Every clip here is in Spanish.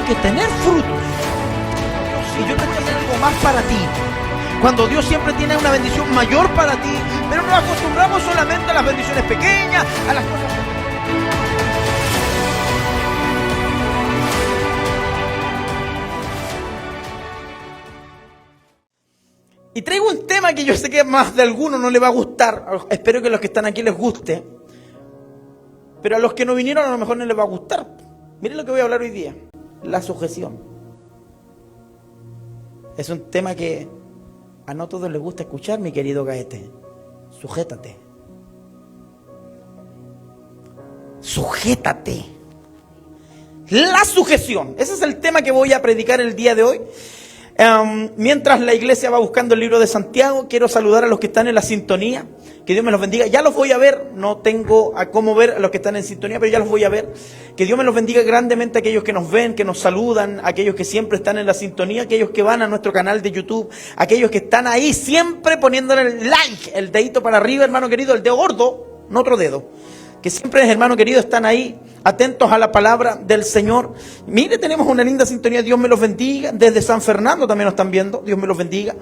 que tener frutos. Y yo te tengo algo más para ti. Cuando Dios siempre tiene una bendición mayor para ti, pero nos acostumbramos solamente a las bendiciones pequeñas, a las cosas pequeñas. Y traigo un tema que yo sé que a más de algunos no le va a gustar. Espero que a los que están aquí les guste. Pero a los que no vinieron a lo mejor no les va a gustar. Miren lo que voy a hablar hoy día. La sujeción. Es un tema que a no todos les gusta escuchar, mi querido Gaete. Sujétate. Sujétate. La sujeción. Ese es el tema que voy a predicar el día de hoy. Mientras la iglesia va buscando el libro de Santiago, quiero saludar a los que están en la sintonía. Que Dios me los bendiga. Ya los voy a ver. No tengo a cómo ver a los que están en sintonía, pero ya los voy a ver. Que Dios me los bendiga grandemente a aquellos que nos ven, que nos saludan, a aquellos que siempre están en la sintonía, aquellos que van a nuestro canal de YouTube, aquellos que están ahí siempre poniéndole el like, el dedito para arriba, hermano querido, el dedo gordo, no otro dedo. Que siempre, hermano querido, están ahí atentos a la palabra del Señor. Mire, tenemos una linda sintonía. Dios me los bendiga. Desde San Fernando también nos están viendo. Dios me los bendiga.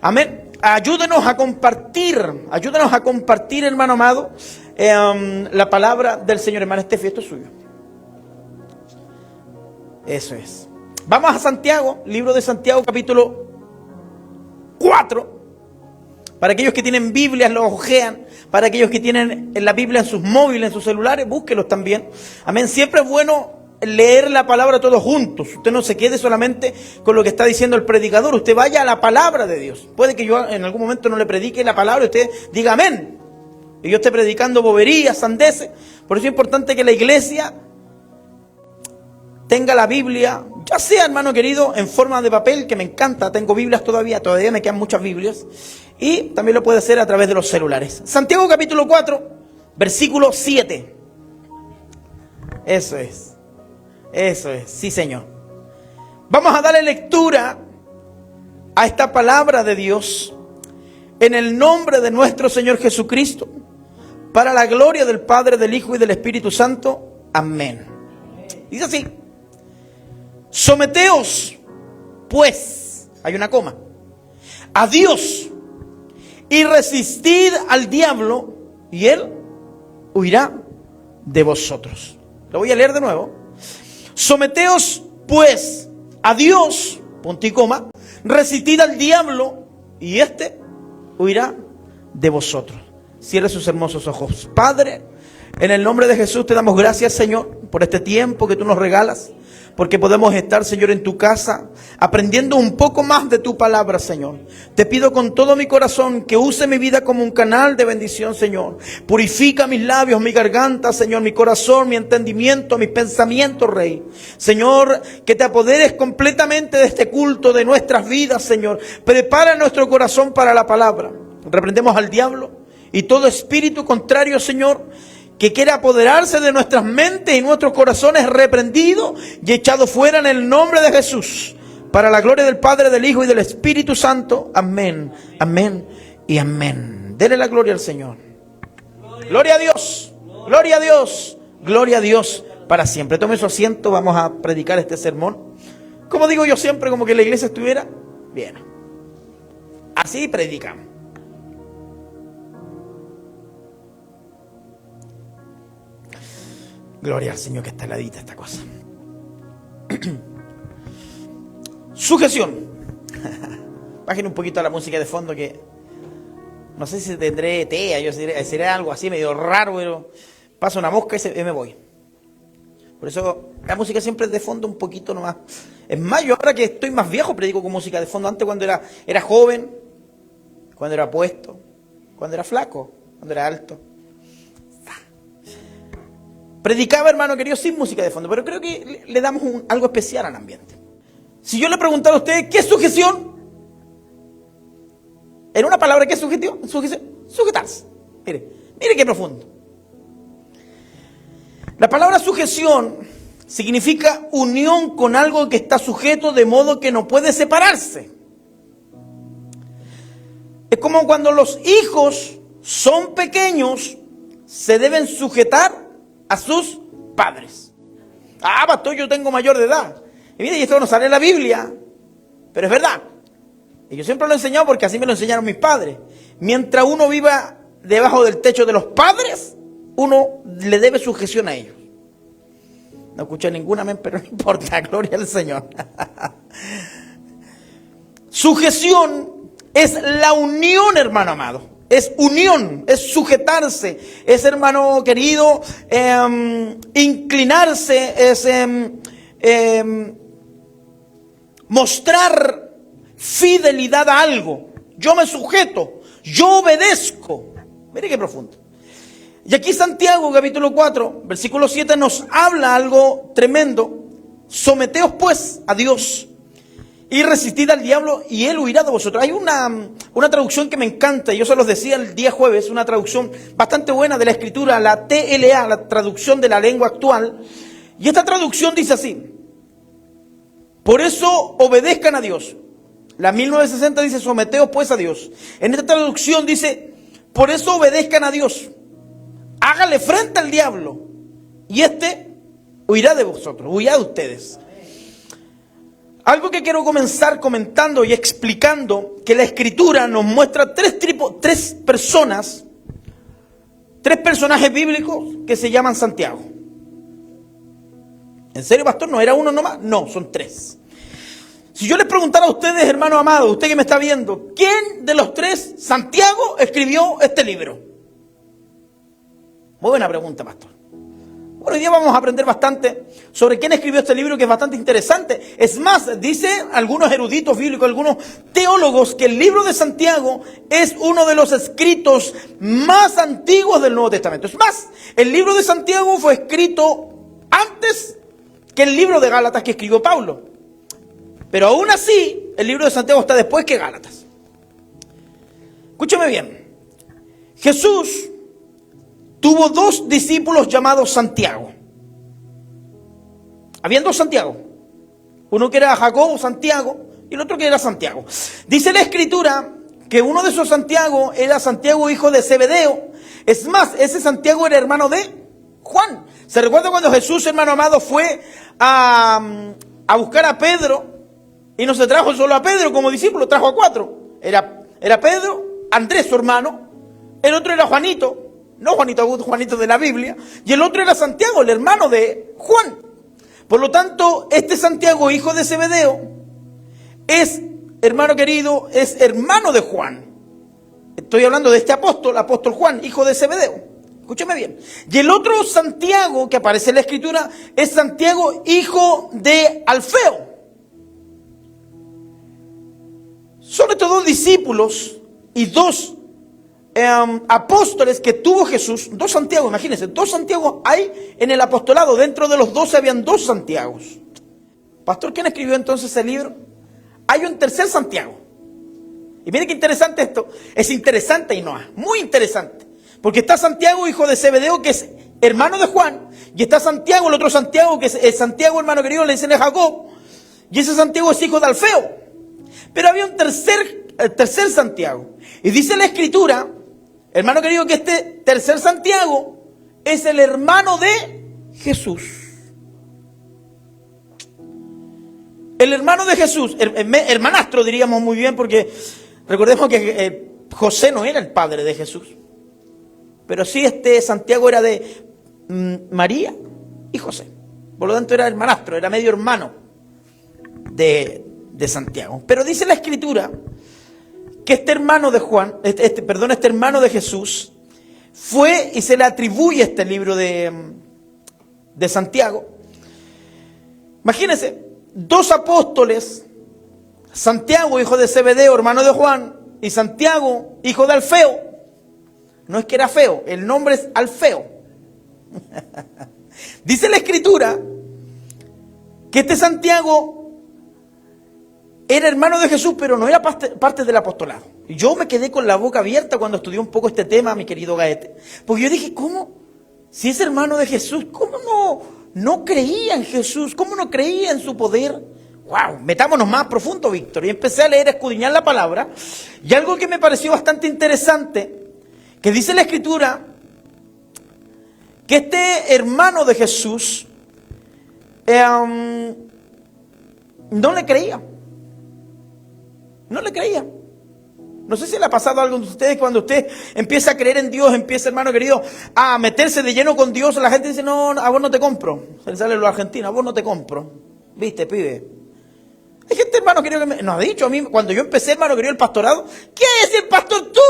Amén. Ayúdenos a compartir, hermano amado, la palabra del Señor. Hermano Estefi, esto es suyo. Eso es. Vamos a Santiago, libro de Santiago, capítulo 4. Para aquellos que tienen Biblias, lo ojean. Para aquellos que tienen la Biblia en sus móviles, en sus celulares, búsquelos también. Amén. Siempre es bueno leer la palabra todos juntos. Usted no se quede solamente con lo que está diciendo el predicador. Usted vaya a la palabra de Dios. Puede que yo en algún momento no le predique la palabra y usted diga amén. Y yo esté predicando boberías, sandeces. Por eso es importante que la iglesia tenga la Biblia, ya sea, hermano querido, en forma de papel, que me encanta. Tengo Biblias todavía me quedan muchas Biblias. Y también lo puede hacer a través de los celulares. Santiago capítulo 4, versículo 7. Eso es, sí Señor. Vamos a darle lectura a esta palabra de Dios en el nombre de nuestro Señor Jesucristo, para la gloria del Padre, del Hijo y del Espíritu Santo. Amén. Dice así: someteos, pues, hay una coma, a Dios, y resistid al diablo, y él huirá de vosotros. Lo voy a leer de nuevo. Someteos, pues, a Dios, punto y coma, resistid al diablo, y éste huirá de vosotros. Cierre sus hermosos ojos. Padre, en el nombre de Jesús te damos gracias, Señor, por este tiempo que tú nos regalas, porque podemos estar, Señor, en tu casa, aprendiendo un poco más de tu palabra, Señor. Te pido con todo mi corazón que use mi vida como un canal de bendición, Señor. Purifica mis labios, mi garganta, Señor, mi corazón, mi entendimiento, mis pensamientos, Rey. Señor, que te apoderes completamente de este culto, de nuestras vidas, Señor. Prepara nuestro corazón para la palabra. Reprendemos al diablo y todo espíritu contrario, Señor, que quiera apoderarse de nuestras mentes y nuestros corazones, reprendido y echado fuera en el nombre de Jesús, para la gloria del Padre, del Hijo y del Espíritu Santo. Amén, amén y amén. Dele la gloria al Señor. Gloria a Dios, gloria a Dios, gloria a Dios para siempre. Tome su asiento, vamos a predicar este sermón. Como digo yo siempre, como que la iglesia estuviera bien. Así predicamos. Gloria al Señor, que está heladita esta cosa. Sujeción. Bajen un poquito a la música de fondo, que no sé si tendré tea, yo será algo así medio raro, pero pasa una mosca y me voy. Por eso la música siempre es de fondo un poquito nomás. Es más, yo ahora que estoy más viejo predico con música de fondo. Antes, cuando era joven, cuando era puesto, cuando era flaco, cuando era alto, predicaba, hermano querido, sin música de fondo, pero creo que le damos algo especial al ambiente. Si yo le preguntara a usted, ¿qué es sujeción? En una palabra, ¿qué es sujeción? Sujetarse. Mire qué profundo. La palabra sujeción significa unión con algo que está sujeto de modo que no puede separarse. Es como cuando los hijos son pequeños, se deben sujetar a sus padres. Pastor, yo tengo mayor de edad. Y mire, y esto no sale en la Biblia, pero es verdad. Y yo siempre lo he enseñado porque así me lo enseñaron mis padres. Mientras uno viva debajo del techo de los padres, uno le debe sujeción a ellos. No escuché ninguna amén, pero no importa, gloria al Señor. Sujeción es la unión, hermano amado. Es unión, es sujetarse, es, hermano querido, inclinarse, es mostrar fidelidad a algo. Yo me sujeto, yo obedezco. Mire qué profundo. Y aquí Santiago, capítulo 4, versículo 7, nos habla algo tremendo. Someteos pues a Dios y resistid al diablo y él huirá de vosotros. Hay una traducción que me encanta, yo se los decía el día jueves, una traducción bastante buena de la escritura, la TLA, la traducción de la lengua actual. Y esta traducción dice así: por eso obedezcan a Dios. La 1960 dice: someteos pues a Dios. En esta traducción dice: por eso obedezcan a Dios. Hágale frente al diablo y éste huirá de vosotros, huirá de ustedes. Algo que quiero comenzar comentando y explicando, que la escritura nos muestra tres personajes bíblicos que se llaman Santiago. ¿En serio, pastor? ¿No era uno nomás? No, son tres. Si yo les preguntara a ustedes, hermano amado, usted que me está viendo, ¿quién de los tres, Santiago, escribió este libro? Muy buena pregunta, pastor. Bueno, hoy día vamos a aprender bastante sobre quién escribió este libro, que es bastante interesante. Es más, dice algunos eruditos bíblicos, algunos teólogos, que el libro de Santiago es uno de los escritos más antiguos del Nuevo Testamento. Es más, el libro de Santiago fue escrito antes que el libro de Gálatas que escribió Pablo. Pero aún así, el libro de Santiago está después que Gálatas. Escúchame bien. Jesús tuvo dos discípulos llamados Santiago. Habían dos Santiago. Uno que era Jacobo, Santiago, y el otro que era Santiago. Dice la Escritura que uno de esos Santiago era Santiago, hijo de Zebedeo. Es más, ese Santiago era hermano de Juan. ¿Se recuerda cuando Jesús, hermano amado, fue a buscar a Pedro? Y no se trajo solo a Pedro como discípulo, trajo a cuatro. Era Pedro, Andrés, su hermano. El otro era Juanito. No Juanito de la Biblia, y el otro era Santiago, el hermano de Juan. Por lo tanto, este Santiago, hijo de Zebedeo, es, hermano querido, es hermano de Juan. Estoy hablando de este apóstol Juan, hijo de Zebedeo. Escúcheme bien. Y el otro Santiago que aparece en la Escritura es Santiago, hijo de Alfeo. Son estos dos discípulos y dos apóstoles que tuvo Jesús, dos Santiago, imagínense, dos Santiago hay en el apostolado. Dentro de los 12 habían dos Santiagos. Pastor, ¿quién escribió entonces el libro? Hay un tercer Santiago. Y miren qué interesante esto. Es interesante y no es muy interesante. Porque está Santiago, hijo de Zebedeo, que es hermano de Juan. Y está Santiago, el otro Santiago, que es Santiago, hermano querido, le dicen a Jacob. Y ese Santiago es hijo de Alfeo. Pero había un tercer Santiago. Y dice la Escritura, hermano querido, que este tercer Santiago es el hermano de Jesús. El hermano de Jesús, hermanastro diríamos muy bien, porque recordemos que José no era el padre de Jesús. Pero sí, este Santiago era de María y José. Por lo tanto era hermanastro, era medio hermano de Santiago. Pero dice la Escritura que este hermano de Juan, este hermano de Jesús, fue y se le atribuye este libro de Santiago. Imagínense, dos apóstoles, Santiago, hijo de Zebedeo, hermano de Juan, y Santiago, hijo de Alfeo. No es que era feo, el nombre es Alfeo. Dice la Escritura que este Santiago era hermano de Jesús, pero no era parte del apostolado. Y yo me quedé con la boca abierta cuando estudié un poco este tema, mi querido Gaete. Porque yo dije, ¿cómo? Si es hermano de Jesús, ¿cómo no creía en Jesús? ¿Cómo no creía en su poder? ¡Wow! Metámonos más profundo, Víctor. Y empecé a leer, a escudriñar la palabra. Y algo que me pareció bastante interesante, que dice la Escritura, que este hermano de Jesús no le creía. No le creía. No sé si le ha pasado algo a ustedes cuando usted empieza a creer en Dios, empieza, hermano querido, a meterse de lleno con Dios. La gente dice, no, a vos no te compro. Se le sale los argentinos, a vos no te compro. ¿Viste, pibe? Hay gente, hermano querido, que nos ha dicho a mí, cuando yo empecé, hermano querido, el pastorado, ¿qué es el pastor tú?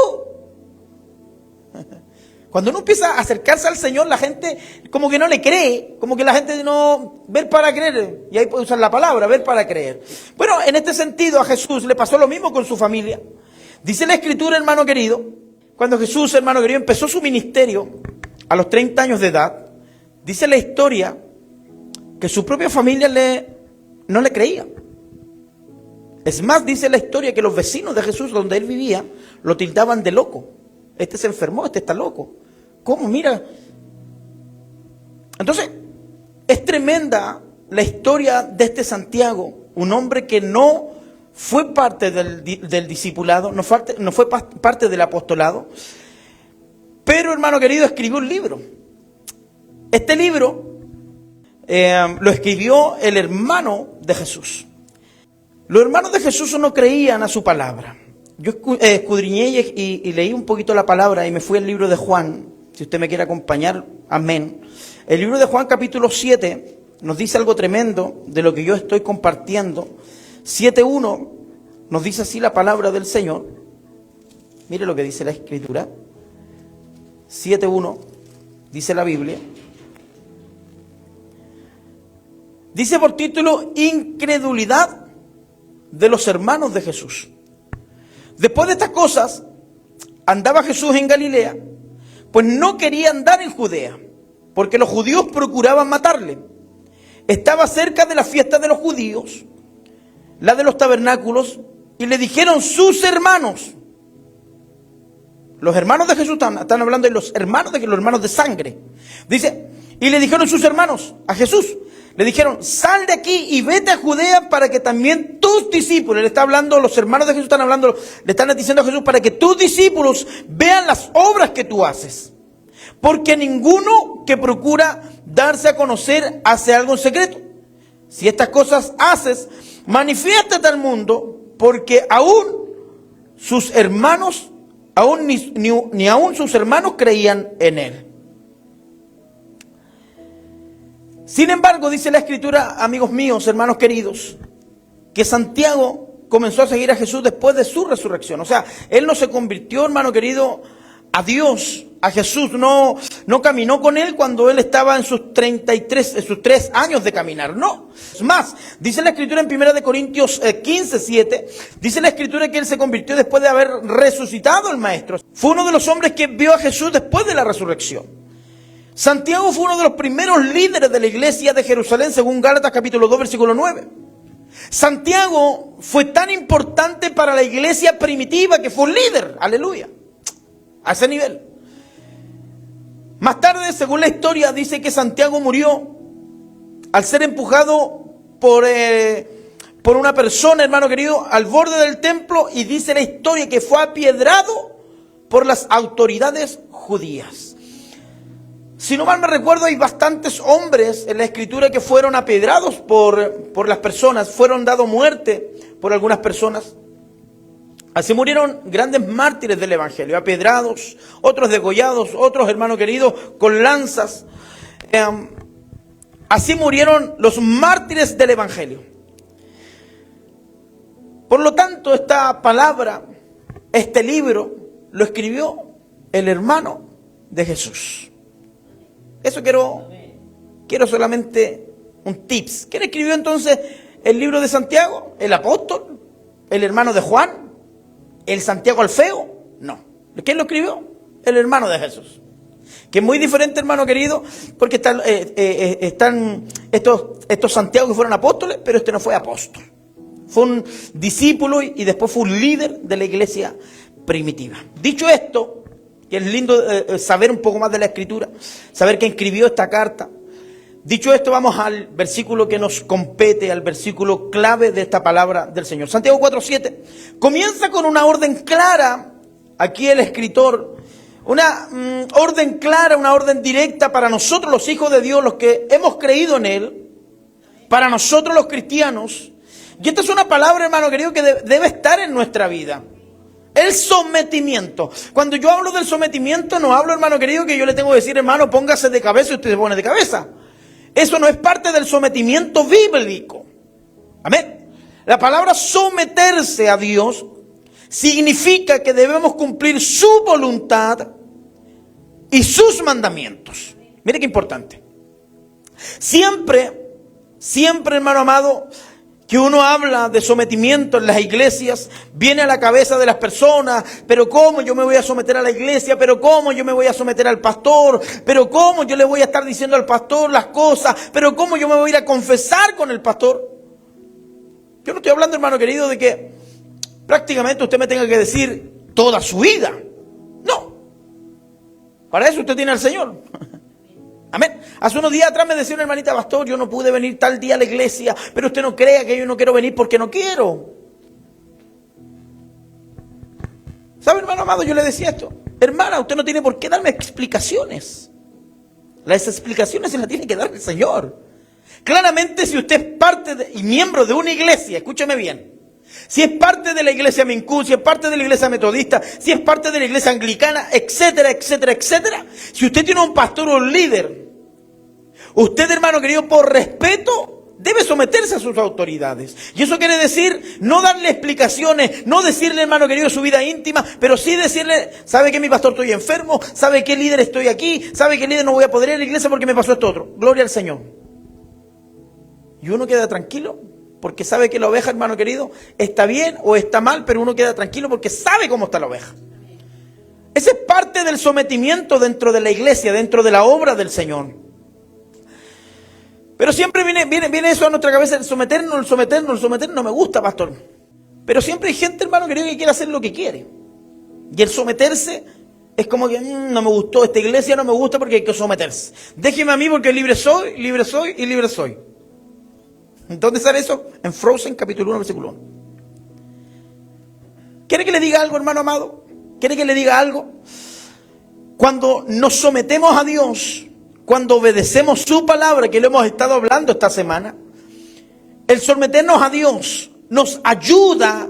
Cuando uno empieza a acercarse al Señor, la gente como que no le cree, como que la gente no, ver para creer, y ahí puede usar la palabra, ver para creer. Bueno, en este sentido a Jesús le pasó lo mismo con su familia. Dice la Escritura, hermano querido, cuando Jesús, hermano querido, empezó su ministerio a los 30 años de edad, dice la historia que su propia familia no le creía. Es más, dice la historia que los vecinos de Jesús, donde él vivía, lo tildaban de loco. Este se enfermó, este está loco. ¿Cómo? Mira. Entonces, es tremenda la historia de este Santiago, un hombre que no fue parte del discipulado, no fue parte del apostolado, pero, hermano querido, escribió un libro. Este libro lo escribió el hermano de Jesús. Los hermanos de Jesús no creían a su palabra. Yo escudriñé y leí un poquito la palabra y me fui al libro de Juan, si usted me quiere acompañar, amén. El libro de Juan capítulo 7 nos dice algo tremendo de lo que yo estoy compartiendo. 7.1 nos dice así la palabra del Señor. Mire lo que dice la Escritura. 7.1 dice la Biblia. Dice por título, incredulidad de los hermanos de Jesús. Después de estas cosas, andaba Jesús en Galilea, pues no quería andar en Judea, porque los judíos procuraban matarle. Estaba cerca de la fiesta de los judíos, la de los tabernáculos, y le dijeron sus hermanos. Los hermanos de Jesús están hablando de los hermanos de sangre. Dice, y le dijeron sus hermanos a Jesús, le dijeron, sal de aquí y vete a Judea para que también tus discípulos, le está hablando, los hermanos de Jesús le están diciendo a Jesús, para que tus discípulos vean las obras que tú haces. Porque ninguno que procura darse a conocer hace algo en secreto. Si estas cosas haces, manifiéstate al mundo, porque aún sus hermanos, ni aún sus hermanos creían en él. Sin embargo, dice la Escritura, amigos míos, hermanos queridos, que Santiago comenzó a seguir a Jesús después de su resurrección. O sea, él no se convirtió, hermano querido, a Dios, a Jesús. No caminó con él cuando él estaba en sus 3 años de caminar. No. Es más, dice la Escritura en 1 Corintios 15:7, dice la Escritura que él se convirtió después de haber resucitado el Maestro. Fue uno de los hombres que vio a Jesús después de la resurrección. Santiago fue uno de los primeros líderes de la iglesia de Jerusalén, según Gálatas capítulo 2, versículo 9. Santiago fue tan importante para la iglesia primitiva que fue un líder, aleluya, a ese nivel. Más tarde, según la historia, dice que Santiago murió al ser empujado por una persona, hermano querido, al borde del templo, y dice la historia que fue apiedrado por las autoridades judías. Si no mal me recuerdo, hay bastantes hombres en la Escritura que fueron apiedrados por las personas, fueron dados muerte por algunas personas. Así murieron grandes mártires del Evangelio, apiedrados, otros degollados, otros, hermano querido, con lanzas. Así murieron los mártires del Evangelio. Por lo tanto, esta palabra, este libro, lo escribió el hermano de Jesús. Eso quiero solamente un tips. ¿Quién escribió entonces el libro de Santiago? ¿El apóstol? ¿El hermano de Juan? ¿El Santiago el feo? No. ¿Quién lo escribió? El hermano de Jesús. Que es muy diferente, hermano querido, porque están estos Santiago que fueron apóstoles, pero este no fue apóstol. Fue un discípulo y después fue un líder de la iglesia primitiva. Dicho esto, que es lindo saber un poco más de la Escritura, saber quién escribió esta carta. Dicho esto, vamos al versículo que nos compete, al versículo clave de esta palabra del Señor. Santiago 4:7 comienza con una orden clara, aquí el escritor, una orden clara, una orden directa para nosotros los hijos de Dios, los que hemos creído en Él, para nosotros los cristianos. Y esta es una palabra, hermano querido, que debe estar en nuestra vida. El sometimiento. Cuando yo hablo del sometimiento, no hablo, hermano querido, que yo le tengo que decir, hermano, póngase de cabeza y usted se pone de cabeza. Eso no es parte del sometimiento bíblico. Amén. La palabra someterse a Dios significa que debemos cumplir su voluntad y sus mandamientos. Mire qué importante. Siempre, hermano amado, que uno habla de sometimiento en las iglesias, viene a la cabeza de las personas, pero ¿cómo yo me voy a someter a la iglesia? ¿Pero cómo yo me voy a someter al pastor? ¿Pero cómo yo le voy a estar diciendo al pastor las cosas? ¿Pero cómo yo me voy a ir a confesar con el pastor? Yo no estoy hablando, hermano querido, de que prácticamente usted me tenga que decir toda su vida. No. Para eso usted tiene al Señor. Amén. Hace unos días atrás me decía una hermanita, pastor, yo no pude venir tal día a la iglesia, pero usted no crea que yo no quiero venir porque no quiero. ¿Sabe, hermano amado? Yo le decía esto. Hermana, usted no tiene por qué darme explicaciones. Las explicaciones se las tiene que dar el Señor. Claramente, si usted es parte y miembro de una iglesia, escúcheme bien. Si es parte de la iglesia Mincú, si es parte de la iglesia metodista, si es parte de la iglesia anglicana, etcétera, etcétera, etcétera. Si usted tiene un pastor o un líder, usted, hermano querido, por respeto, debe someterse a sus autoridades. Y eso quiere decir no darle explicaciones, no decirle, hermano querido, su vida íntima, pero sí decirle, ¿sabe que mi pastor estoy enfermo? ¿Sabe qué líder estoy aquí? ¿Sabe qué líder no voy a poder ir a la iglesia porque me pasó esto otro? Gloria al Señor. Y uno queda tranquilo porque sabe que la oveja, hermano querido, está bien o está mal, pero uno queda tranquilo porque sabe cómo está la oveja. Esa es parte del sometimiento dentro de la iglesia, dentro de la obra del Señor. Pero siempre viene eso a nuestra cabeza, el someternos, no me gusta, pastor. Pero siempre hay gente, hermano querido, que quiere hacer lo que quiere. Y el someterse es como que no me gustó, esta iglesia no me gusta porque hay que someterse. Déjeme a mí porque libre soy y libre soy. ¿Dónde sale eso? En Frozen, capítulo 1, versículo 1. ¿Quiere que le diga algo, hermano amado? ¿Quiere que le diga algo? Cuando nos sometemos a Dios, cuando obedecemos su palabra, que lo hemos estado hablando esta semana, el someternos a Dios nos ayuda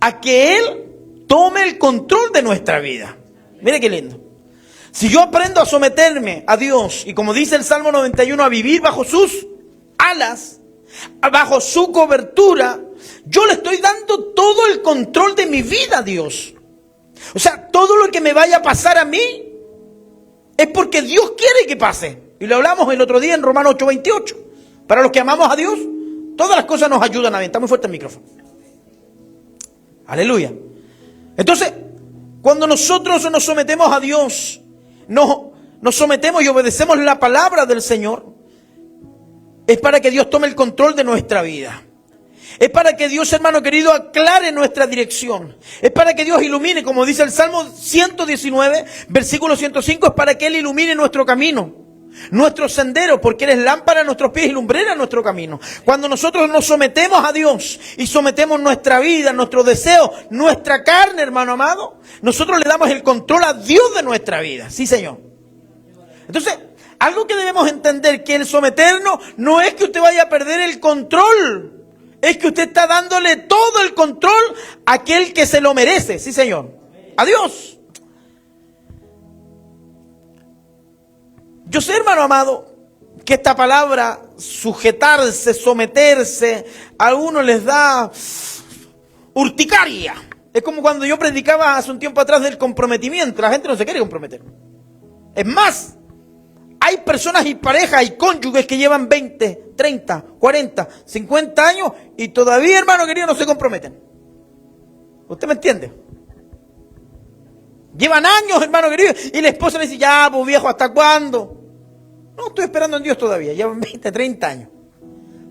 a que Él tome el control de nuestra vida. Mire qué lindo. Si yo aprendo a someterme a Dios, y como dice el Salmo 91, a vivir bajo sus alas, bajo su cobertura, yo le estoy dando todo el control de mi vida a Dios. O sea, todo lo que me vaya a pasar a mí es porque Dios quiere que pase. Y lo hablamos el otro día en Romanos 8:28. Para los que amamos a Dios, todas las cosas nos ayudan a bien. Está muy fuerte el micrófono. Aleluya. Entonces, cuando nosotros nos sometemos a Dios, nos sometemos y obedecemos la palabra del Señor, es para que Dios tome el control de nuestra vida. Es para que Dios, hermano querido, aclare nuestra dirección. Es para que Dios ilumine, como dice el Salmo 119, versículo 105, es para que Él ilumine nuestro camino, nuestro sendero, porque Él es lámpara a nuestros pies y lumbrera a nuestro camino. Cuando nosotros nos sometemos a Dios y sometemos nuestra vida, nuestro deseo, nuestra carne, hermano amado, nosotros le damos el control a Dios de nuestra vida. Sí, Señor. Entonces, algo que debemos entender, que el someternos no es que usted vaya a perder el control, es que usted está dándole todo el control a aquel que se lo merece, sí señor, a Dios. Yo sé, hermano amado, que esta palabra, sujetarse, someterse, a algunos les da urticaria. Es como cuando yo predicaba hace un tiempo atrás del comprometimiento, la gente no se quiere comprometer. Es más, hay personas y parejas y cónyuges que llevan 20, 30, 40, 50 años y todavía, hermano querido, no se comprometen. ¿Usted me entiende? Llevan años, hermano querido, y la esposa le dice, ya, pues viejo, ¿hasta cuándo? No, estoy esperando en Dios todavía, llevan 20, 30 años.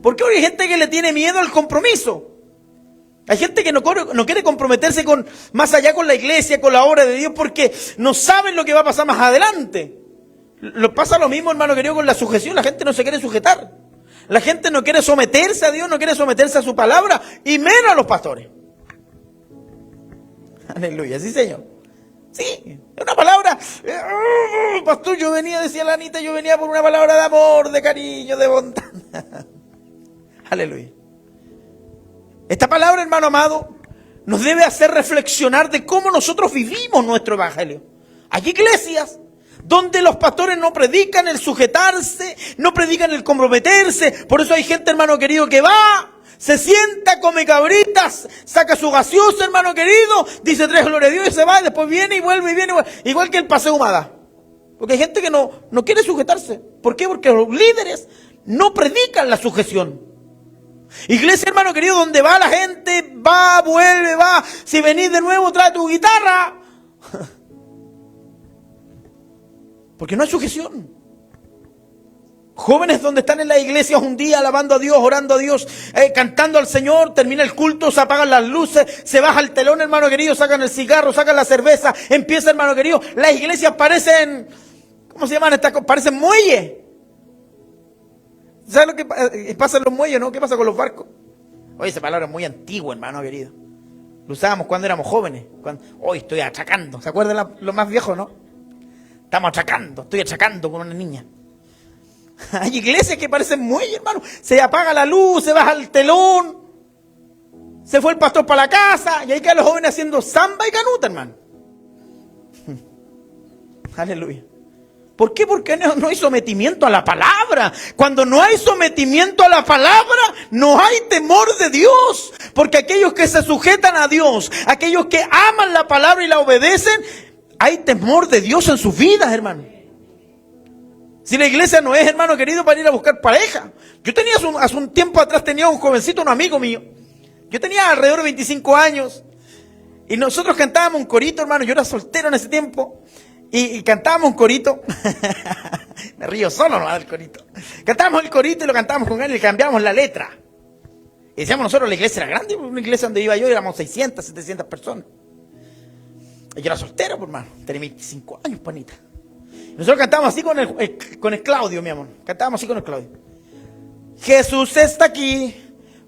Porque hoy hay gente que le tiene miedo al compromiso. Hay gente que no quiere comprometerse más allá con la iglesia, con la obra de Dios, porque no saben lo que va a pasar más adelante. Pasa lo mismo, hermano querido, con la sujeción. La gente no se quiere sujetar. La gente no quiere someterse a Dios, no quiere someterse a su palabra, y menos a los pastores. Aleluya, sí señor. Sí, es una palabra. Pastor, yo venía, decía la Anita, yo venía por una palabra de amor, de cariño, de bondad. Aleluya. Esta palabra, hermano amado, nos debe hacer reflexionar de cómo nosotros vivimos nuestro evangelio. Hay iglesias donde los pastores no predican el sujetarse, no predican el comprometerse. Por eso hay gente, hermano querido, que va, se sienta, come cabritas, saca su gaseosa, hermano querido, dice 3 gloria a Dios y se va, y después viene y vuelve y viene, igual que el paseo Humada. Porque hay gente que no quiere sujetarse. ¿Por qué? Porque los líderes no predican la sujeción. Iglesia, hermano querido, donde va la gente, va, vuelve, va. Si venís de nuevo, trae tu guitarra. Porque no hay sujeción. Jóvenes donde están en las iglesias un día alabando a Dios, orando a Dios, cantando al Señor, termina el culto, se apagan las luces, se baja el telón, hermano querido, sacan el cigarro, sacan la cerveza, empieza, hermano querido. Las iglesias parecen, ¿cómo se llaman estas cosas? Parecen muelles. ¿Sabes lo que pasa en los muelles, no? ¿Qué pasa con los barcos? Oye, esa palabra es muy antigua, hermano querido. Lo usábamos cuando éramos jóvenes. Hoy estoy atracando. ¿Se acuerdan los más viejos, no? Estamos atracando, estoy atracando con una niña. Hay iglesias que parecen muelles, hermano. Se apaga la luz, se baja el telón. Se fue el pastor para la casa. Y ahí quedan los jóvenes haciendo samba y canuta, hermano. Aleluya. ¿Por qué? Porque no hay sometimiento a la palabra. Cuando no hay sometimiento a la palabra, no hay temor de Dios. Porque aquellos que se sujetan a Dios, aquellos que aman la palabra y la obedecen, hay temor de Dios en sus vidas, hermano. Si la iglesia no es, hermano querido, para ir a buscar pareja. Yo tenía hace un tiempo atrás, tenía un jovencito, un amigo mío. Yo tenía alrededor de 25 años. Y nosotros cantábamos un corito, hermano. Yo era soltero en ese tiempo. Y cantábamos un corito. Me río solo nomás del corito. Cantábamos el corito y lo cantábamos con él y le cambiamos la letra. Y decíamos nosotros, la iglesia era grande. Una iglesia donde iba yo éramos 600, 700 personas. Y yo era soltero, pues, hermano. Tenía 25 años, panita. Nosotros cantábamos así con el Claudio, mi amor. Cantábamos así con el Claudio. Jesús está aquí.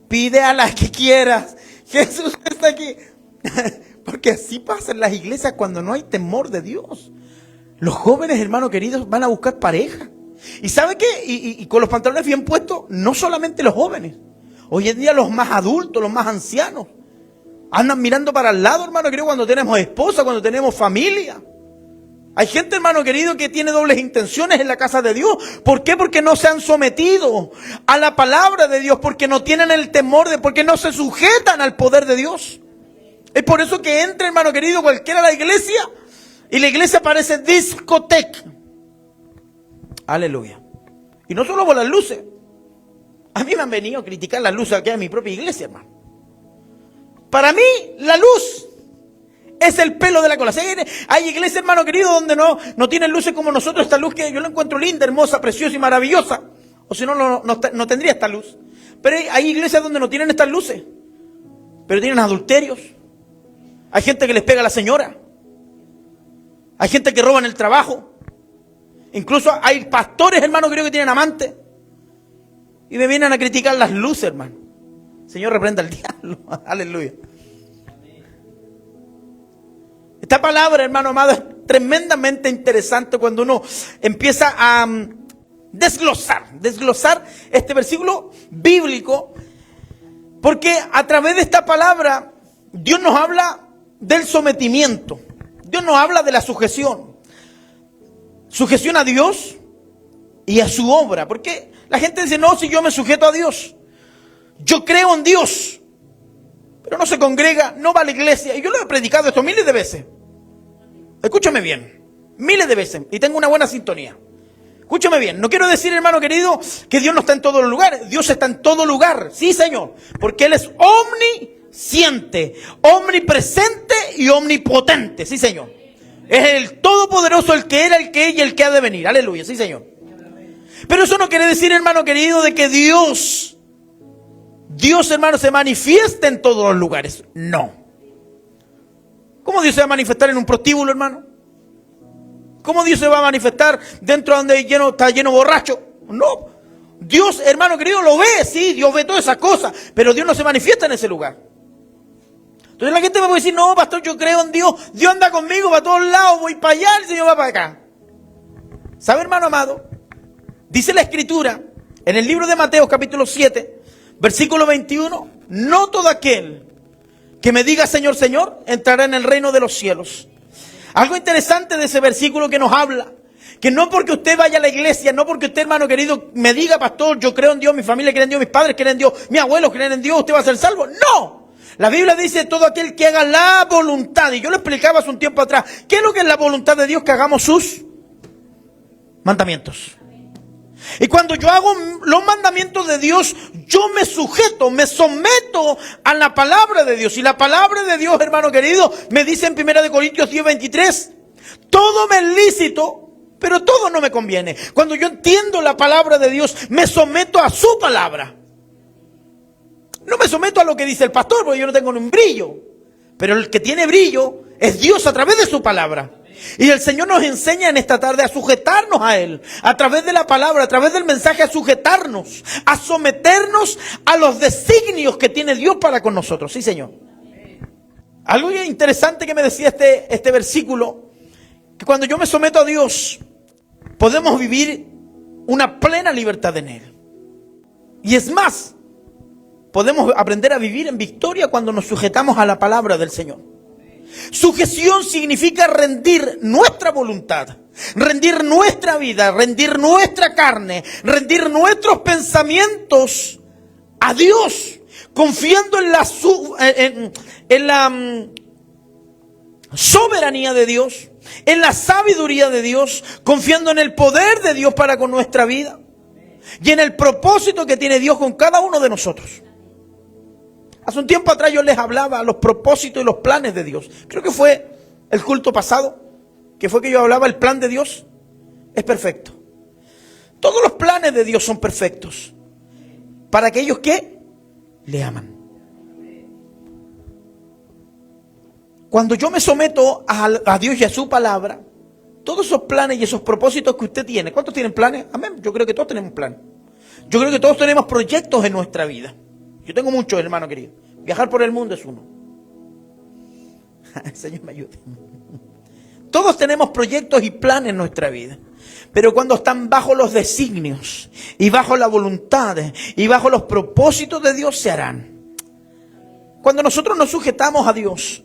Pide a la que quieras. Jesús está aquí. Porque así pasa en las iglesias cuando no hay temor de Dios. Los jóvenes, hermanos queridos, van a buscar pareja. ¿Y sabe qué? Y con los pantalones bien puestos, no solamente los jóvenes. Hoy en día los más adultos, los más ancianos, andan mirando para el lado, hermano querido, cuando tenemos esposa, cuando tenemos familia. Hay gente, hermano querido, que tiene dobles intenciones en la casa de Dios. ¿Por qué? Porque no se han sometido a la palabra de Dios, porque no tienen el temor porque no se sujetan al poder de Dios. Es por eso que entra, hermano querido, cualquiera a la iglesia y la iglesia parece discoteca. Aleluya. Y no solo por las luces. A mí me han venido a criticar las luces aquí en mi propia iglesia, hermano. Para mí, la luz es el pelo de la cola. Hay iglesias, hermano querido, donde no tienen luces como nosotros. Esta luz que yo la encuentro linda, hermosa, preciosa y maravillosa. O si no tendría esta luz. Pero hay iglesias donde no tienen estas luces. Pero tienen adulterios. Hay gente que les pega a la señora. Hay gente que roba en el trabajo. Incluso hay pastores, hermano, creo que tienen amantes. Y me vienen a criticar las luces, hermano. Señor, reprenda al diablo. Aleluya. Esta palabra, hermano amado, es tremendamente interesante cuando uno empieza a desglosar este versículo bíblico. Porque a través de esta palabra, Dios nos habla del sometimiento. Dios nos habla de la sujeción. Sujeción a Dios y a su obra. Porque la gente dice, no, si yo me sujeto a Dios, yo creo en Dios, pero no se congrega, no va a la iglesia. Y yo lo he predicado esto miles de veces. Escúchame bien, miles de veces, y tengo una buena sintonía. Escúchame bien, no quiero decir, hermano querido, que Dios no está en todos los lugares. Dios está en todo lugar, sí, Señor, porque Él es omnisciente, omnipresente y omnipotente, sí, Señor. Es el todopoderoso, el que era, el que es y el que ha de venir, aleluya, sí, Señor. Pero eso no quiere decir, hermano querido, de que Dios, hermano, se manifieste en todos los lugares, no. ¿Cómo Dios se va a manifestar en un prostíbulo, hermano? ¿Cómo Dios se va a manifestar dentro donde está lleno borracho? No. Dios, hermano querido, lo ve, sí, Dios ve todas esas cosas, pero Dios no se manifiesta en ese lugar. Entonces la gente me puede decir, no, pastor, yo creo en Dios, Dios anda conmigo para todos lados, voy para allá, el Señor va para acá. ¿Sabe, hermano amado? Dice la Escritura, en el libro de Mateo, capítulo 7, versículo 21, no todo aquel que me diga Señor, Señor, entrará en el reino de los cielos. Algo interesante de ese versículo que nos habla, que no porque usted vaya a la iglesia, no porque usted, hermano querido, me diga, pastor, yo creo en Dios, mi familia cree en Dios, mis padres creen en Dios, mis abuelos creen en Dios, usted va a ser salvo. ¡No! La Biblia dice todo aquel que haga la voluntad. Y yo lo explicaba hace un tiempo atrás. ¿Qué es lo que es la voluntad de Dios? Que hagamos sus mandamientos. Y cuando yo hago los mandamientos de Dios, yo me sujeto, me someto a la palabra de Dios. Y la palabra de Dios, hermano querido, me dice en 1 Corintios 10:23, todo me es lícito, pero todo no me conviene. Cuando yo entiendo la palabra de Dios, me someto a su palabra. No me someto a lo que dice el pastor, porque yo no tengo un brillo. Pero el que tiene brillo es Dios a través de su palabra. Y el Señor nos enseña en esta tarde a sujetarnos a Él. A través de la palabra, a través del mensaje, a sujetarnos. A someternos a los designios que tiene Dios para con nosotros. Sí, Señor. Algo interesante que me decía este versículo. Que cuando yo me someto a Dios, podemos vivir una plena libertad en Él. Y es más, podemos aprender a vivir en victoria cuando nos sujetamos a la palabra del Señor. Sujeción significa rendir nuestra voluntad, rendir nuestra vida, rendir nuestra carne, rendir nuestros pensamientos a Dios, confiando en la soberanía de Dios, en la sabiduría de Dios, confiando en el poder de Dios para con nuestra vida y en el propósito que tiene Dios con cada uno de nosotros. Hace un tiempo atrás yo les hablaba los propósitos y los planes de Dios. Creo que fue el culto pasado, que fue que yo hablaba, el plan de Dios es perfecto. Todos los planes de Dios son perfectos para aquellos que le aman. Cuando yo me someto a Dios y a su palabra, todos esos planes y esos propósitos que usted tiene, ¿cuántos tienen planes? Amén. Yo creo que todos tenemos planes. Yo creo que todos tenemos proyectos en nuestra vida. Yo tengo muchos, hermano querido. Viajar por el mundo es uno. El Señor me ayude. Todos tenemos proyectos y planes en nuestra vida. Pero cuando están bajo los designios y bajo la voluntad y bajo los propósitos de Dios, se harán. Cuando nosotros nos sujetamos a Dios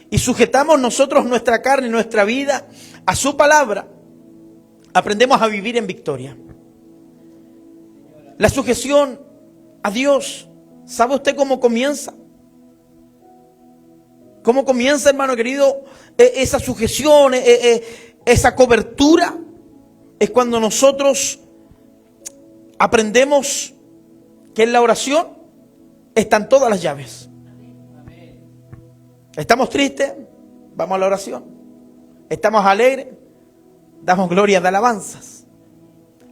y sujetamos nosotros nuestra carne y nuestra vida a su palabra, aprendemos a vivir en victoria. La sujeción a Dios, ¿sabe usted cómo comienza? ¿Cómo comienza, hermano querido, esa sujeción, esa cobertura? Es cuando nosotros aprendemos que en la oración están todas las llaves. ¿Estamos tristes? Vamos a la oración. ¿Estamos alegres? Damos gloria de alabanzas.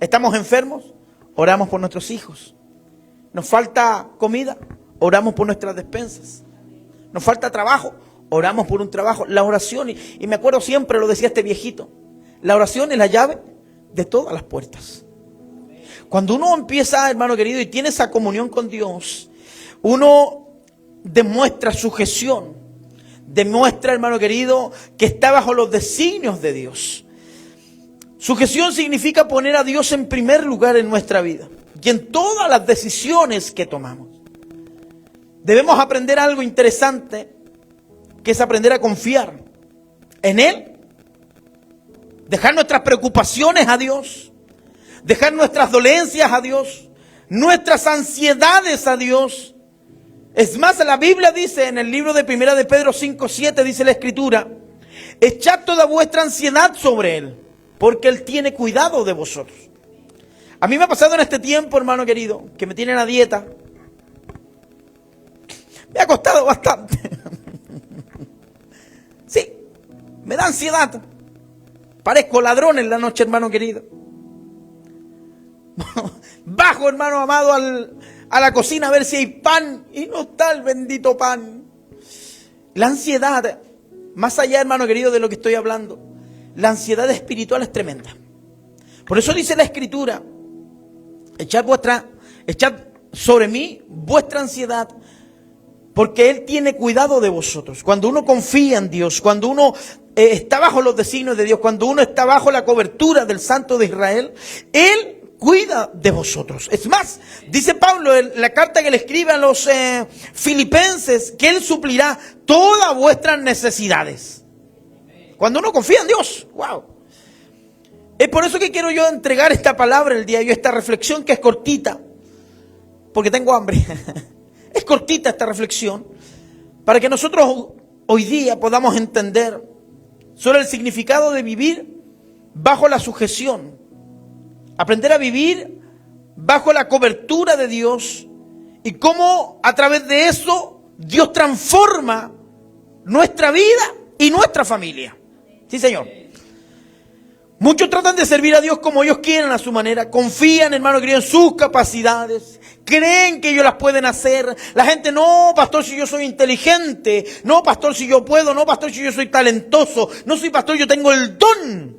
¿Estamos enfermos? Oramos por nuestros hijos. ¿Nos falta comida? Oramos por nuestras despensas. ¿Nos falta trabajo? Oramos por un trabajo. La oración, y me acuerdo siempre, lo decía este viejito, la oración es la llave de todas las puertas. Cuando uno empieza, hermano querido, y tiene esa comunión con Dios, uno demuestra sujeción, demuestra, hermano querido, que está bajo los designios de Dios. Sujeción significa poner a Dios en primer lugar en nuestra vida y en todas las decisiones que tomamos. Debemos aprender algo interesante, que es aprender a confiar en Él, dejar nuestras preocupaciones a Dios, dejar nuestras dolencias a Dios, nuestras ansiedades a Dios. Es más, la Biblia dice en el libro de 1 de Pedro 5:7, dice la Escritura, echad toda vuestra ansiedad sobre Él, porque Él tiene cuidado de vosotros. A mí me ha pasado en este tiempo, hermano querido, que me tienen a dieta. Me ha costado bastante. Sí, me da ansiedad. Parezco ladrón en la noche, hermano querido. Bajo, hermano amado, a la cocina a ver si hay pan y no está el bendito pan. La ansiedad, más allá, hermano querido, de lo que estoy hablando, la ansiedad espiritual es tremenda. Por eso dice la Escritura, echad sobre mí vuestra ansiedad, porque Él tiene cuidado de vosotros. Cuando uno confía en Dios, cuando uno está bajo los designios de Dios, cuando uno está bajo la cobertura del Santo de Israel, Él cuida de vosotros. Es más, dice Pablo en la carta que le escribe a los filipenses, que Él suplirá todas vuestras necesidades. Cuando uno confía en Dios, wow. Es por eso que quiero yo entregar esta palabra el día de hoy, esta reflexión que es cortita, porque tengo hambre. Es cortita esta reflexión, para que nosotros hoy día podamos entender sobre el significado de vivir bajo la sujeción. Aprender a vivir bajo la cobertura de Dios y cómo a través de eso Dios transforma nuestra vida y nuestra familia. Sí, Señor. Muchos tratan de servir a Dios como ellos quieren a su manera. Confían, hermano querido, en sus capacidades. Creen que ellos las pueden hacer. La gente, no, pastor, si yo soy inteligente. No, pastor, si yo puedo. No, pastor, si yo soy talentoso. No, soy pastor, yo tengo el don.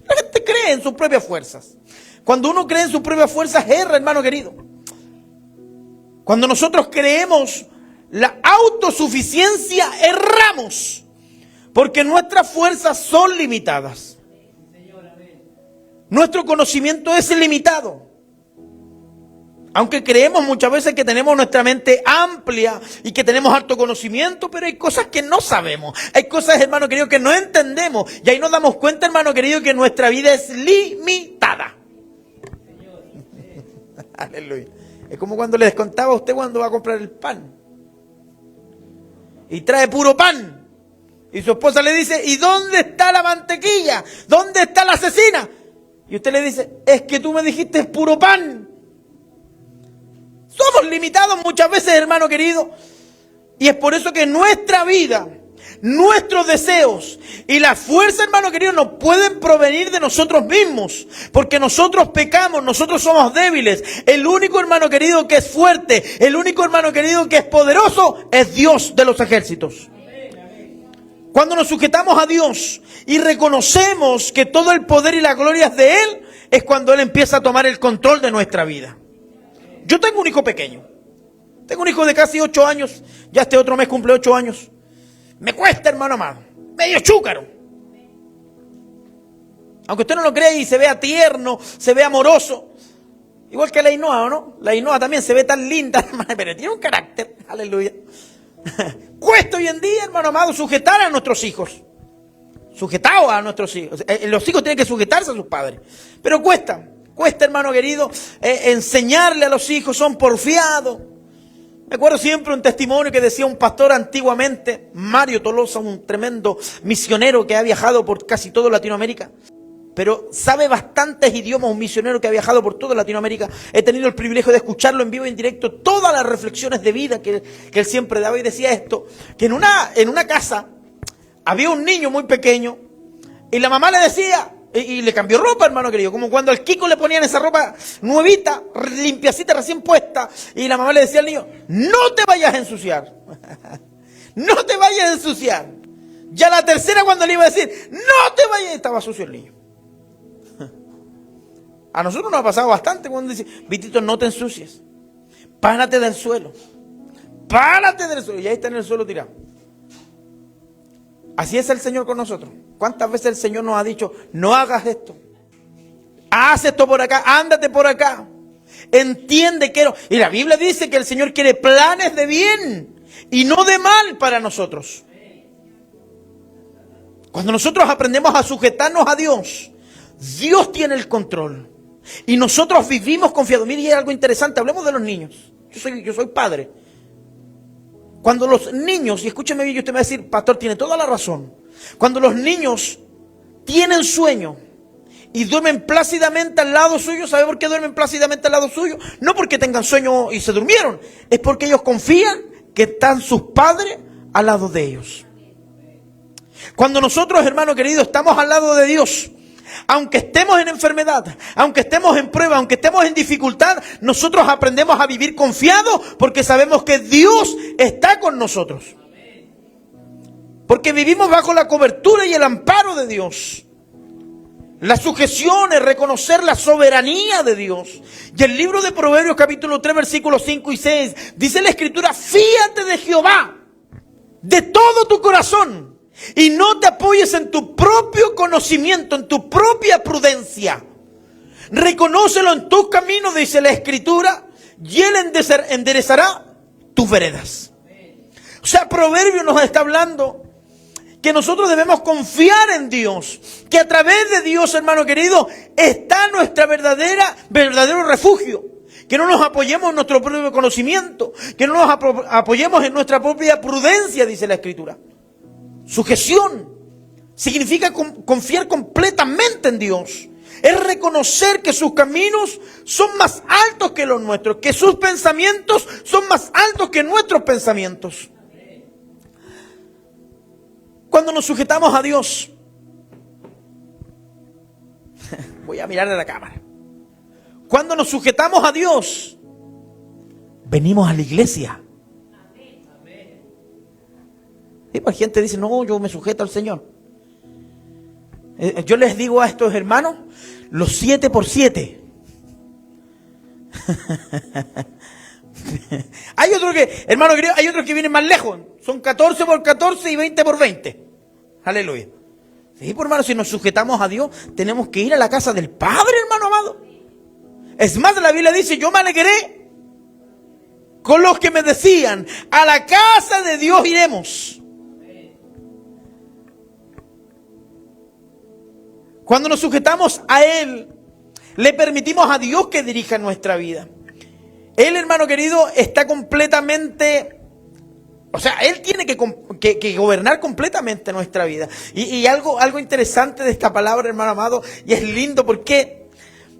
La gente cree en sus propias fuerzas. Cuando uno cree en sus propias fuerzas, erra, hermano querido. Cuando nosotros creemos la autosuficiencia, erramos. Porque nuestras fuerzas son limitadas. Nuestro conocimiento es limitado. Aunque creemos muchas veces que tenemos nuestra mente amplia y que tenemos alto conocimiento, pero hay cosas que no sabemos. Hay cosas, hermano querido, que no entendemos. Y ahí nos damos cuenta, hermano querido, que nuestra vida es limitada. Aleluya. Es como cuando les contaba a usted cuando va a comprar el pan. Y trae puro pan. Y su esposa le dice, ¿y dónde está la mantequilla? ¿Dónde está la cecina? Y usted le dice, es que tú me dijiste puro pan. Somos limitados muchas veces, hermano querido. Y es por eso que nuestra vida, nuestros deseos y la fuerza, hermano querido, no pueden provenir de nosotros mismos. Porque nosotros pecamos, nosotros somos débiles. El único, hermano querido, que es fuerte, el único, hermano querido, que es poderoso, es Dios de los ejércitos. Cuando nos sujetamos a Dios y reconocemos que todo el poder y la gloria es de Él, es cuando Él empieza a tomar el control de nuestra vida. Yo tengo un hijo pequeño. Tengo un hijo de casi 8 años. Ya este otro mes cumple 8 años. Me cuesta, hermano amado. Medio chúcaro. Aunque usted no lo cree y se vea tierno, se vea amoroso. Igual que la Ainhoa, ¿no? La Ainhoa también se ve tan linda, pero tiene un carácter. Aleluya. Cuesta hoy en día, hermano amado, sujetar a nuestros hijos. Sujetados a nuestros hijos. Los hijos tienen que sujetarse a sus padres. Pero cuesta, hermano querido, enseñarle a los hijos, son porfiados. Me acuerdo siempre un testimonio que decía un pastor antiguamente, Mario Tolosa, un tremendo misionero que ha viajado por casi toda Latinoamérica. Pero sabe bastantes idiomas, un misionero que ha viajado por toda Latinoamérica. He tenido el privilegio de escucharlo en vivo y en directo, todas las reflexiones de vida que él siempre daba, y decía esto, que en una casa había un niño muy pequeño y la mamá le decía, y le cambió ropa, hermano querido, como cuando al Kiko le ponían esa ropa nuevita, limpiacita, recién puesta, y la mamá le decía al niño, no te vayas a ensuciar, no te vayas a ensuciar. Ya la tercera cuando le iba a decir, no te vayas, estaba sucio el niño. A nosotros nos ha pasado bastante cuando dice, Vitito, no te ensucies, párate del suelo, y ahí está en el suelo tirado. Así es el Señor con nosotros. ¿Cuántas veces el Señor nos ha dicho, no hagas esto, haz esto por acá, ándate por acá, entiende que no? Y la Biblia dice que el Señor quiere planes de bien y no de mal para nosotros. Cuando nosotros aprendemos a sujetarnos a Dios, Dios tiene el control. Y nosotros vivimos confiados. Mire, hay algo interesante, hablemos de los niños. Yo soy padre. Cuando los niños, y escúcheme bien, y usted me va a decir, pastor, tiene toda la razón. Cuando los niños tienen sueño y duermen plácidamente al lado suyo, ¿sabe por qué duermen plácidamente al lado suyo? No porque tengan sueño y se durmieron, es porque ellos confían que están sus padres al lado de ellos. Cuando nosotros, hermano querido, estamos al lado de Dios, aunque estemos en enfermedad, aunque estemos en prueba, aunque estemos en dificultad, nosotros aprendemos a vivir confiados porque sabemos que Dios está con nosotros. Porque vivimos bajo la cobertura y el amparo de Dios. La sujeción es reconocer la soberanía de Dios. Y el libro de Proverbios capítulo 3 versículos 5 y 6 dice la Escritura, fíate de Jehová de todo tu corazón. Y no te apoyes en tu propio conocimiento, en tu propia prudencia. Reconócelo en tus caminos, dice la Escritura, y Él enderezará tus veredas. O sea, Proverbio nos está hablando que nosotros debemos confiar en Dios, que a través de Dios, hermano querido, está nuestra verdadero refugio. Que no nos apoyemos en nuestro propio conocimiento, que no nos apoyemos en nuestra propia prudencia, dice la Escritura. Sujeción significa confiar completamente en Dios. Es reconocer que sus caminos son más altos que los nuestros, que sus pensamientos son más altos que nuestros pensamientos. Cuando nos sujetamos a Dios, voy a mirar a la cámara. Cuando nos sujetamos a Dios, venimos a la iglesia. Y pues gente dice, no, yo me sujeto al Señor. Yo les digo a estos hermanos, los 7 por 7. Hay otros que, hermano querido, hay otros que vienen más lejos. Son 14 por 14 y 20 por 20. Aleluya. Sí, por hermano, si nos sujetamos a Dios, tenemos que ir a la casa del Padre, hermano amado. Es más, la Biblia dice, yo me alegré con los que me decían, a la casa de Dios iremos. Cuando nos sujetamos a Él, le permitimos a Dios que dirija nuestra vida. Él, hermano querido, está completamente, o sea, Él tiene que gobernar completamente nuestra vida. Y algo interesante de esta palabra, hermano amado, y es lindo, ¿por qué?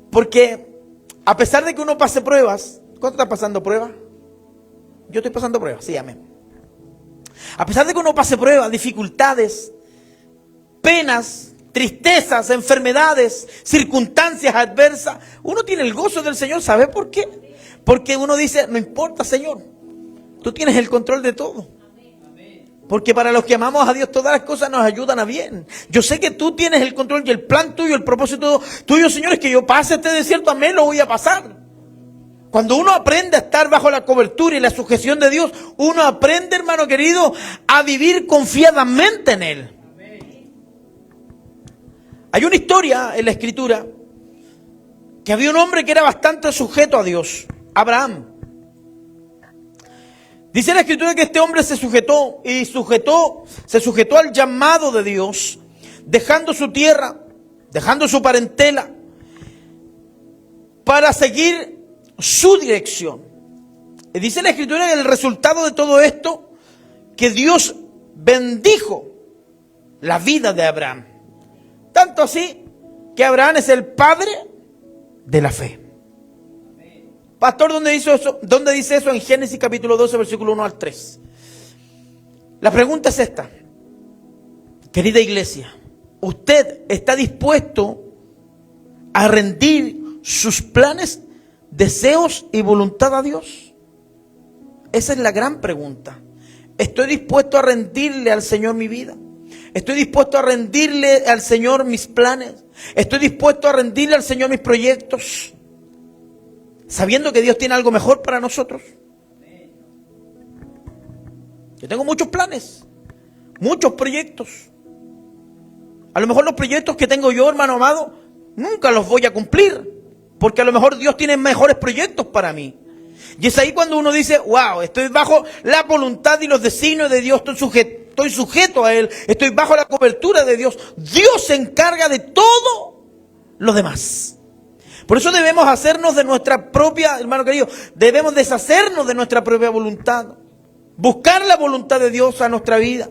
Porque a pesar de que uno pase pruebas, ¿cuánto está pasando pruebas? Yo estoy pasando pruebas, sí, amén. A pesar de que uno pase pruebas, dificultades, penas, tristezas, enfermedades, circunstancias adversas, uno tiene el gozo del Señor. ¿Sabe por qué? Porque uno dice, no importa, Señor, tú tienes el control de todo. Porque para los que amamos a Dios, todas las cosas nos ayudan a bien. Yo sé que tú tienes el control y el plan tuyo, el propósito tuyo, Señor, es que yo pase este desierto, amén, lo voy a pasar. Cuando uno aprende a estar bajo la cobertura y la sujeción de Dios, uno aprende, hermano querido, a vivir confiadamente en Él. Hay una historia en la Escritura que había un hombre que era bastante sujeto a Dios, Abraham. Dice la Escritura que este hombre se sujetó al llamado de Dios, dejando su tierra, dejando su parentela, para seguir su dirección. Y dice la Escritura que el resultado de todo esto, que Dios bendijo la vida de Abraham. Tanto así que Abraham es el padre de la fe. Pastor, ¿dónde dice eso? En Génesis capítulo 12, versículo 1 al 3. La pregunta es esta. Querida iglesia, ¿usted está dispuesto a rendir sus planes, deseos y voluntad a Dios? Esa es la gran pregunta. ¿Estoy dispuesto a rendirle al Señor mi vida? ¿Estoy dispuesto a rendirle al Señor mis planes? ¿Estoy dispuesto a rendirle al Señor mis proyectos? Sabiendo que Dios tiene algo mejor para nosotros. Yo tengo muchos planes, muchos proyectos. A lo mejor los proyectos que tengo yo, hermano amado, nunca los voy a cumplir, porque a lo mejor Dios tiene mejores proyectos para mí. Y es ahí cuando uno dice, wow, estoy bajo la voluntad y los designios de Dios, estoy sujeto a Él, estoy bajo la cobertura de Dios. Dios se encarga de todo lo demás. Por eso debemos hacernos de nuestra propia, hermano querido, debemos deshacernos de nuestra propia voluntad. Buscar la voluntad de Dios a nuestra vida.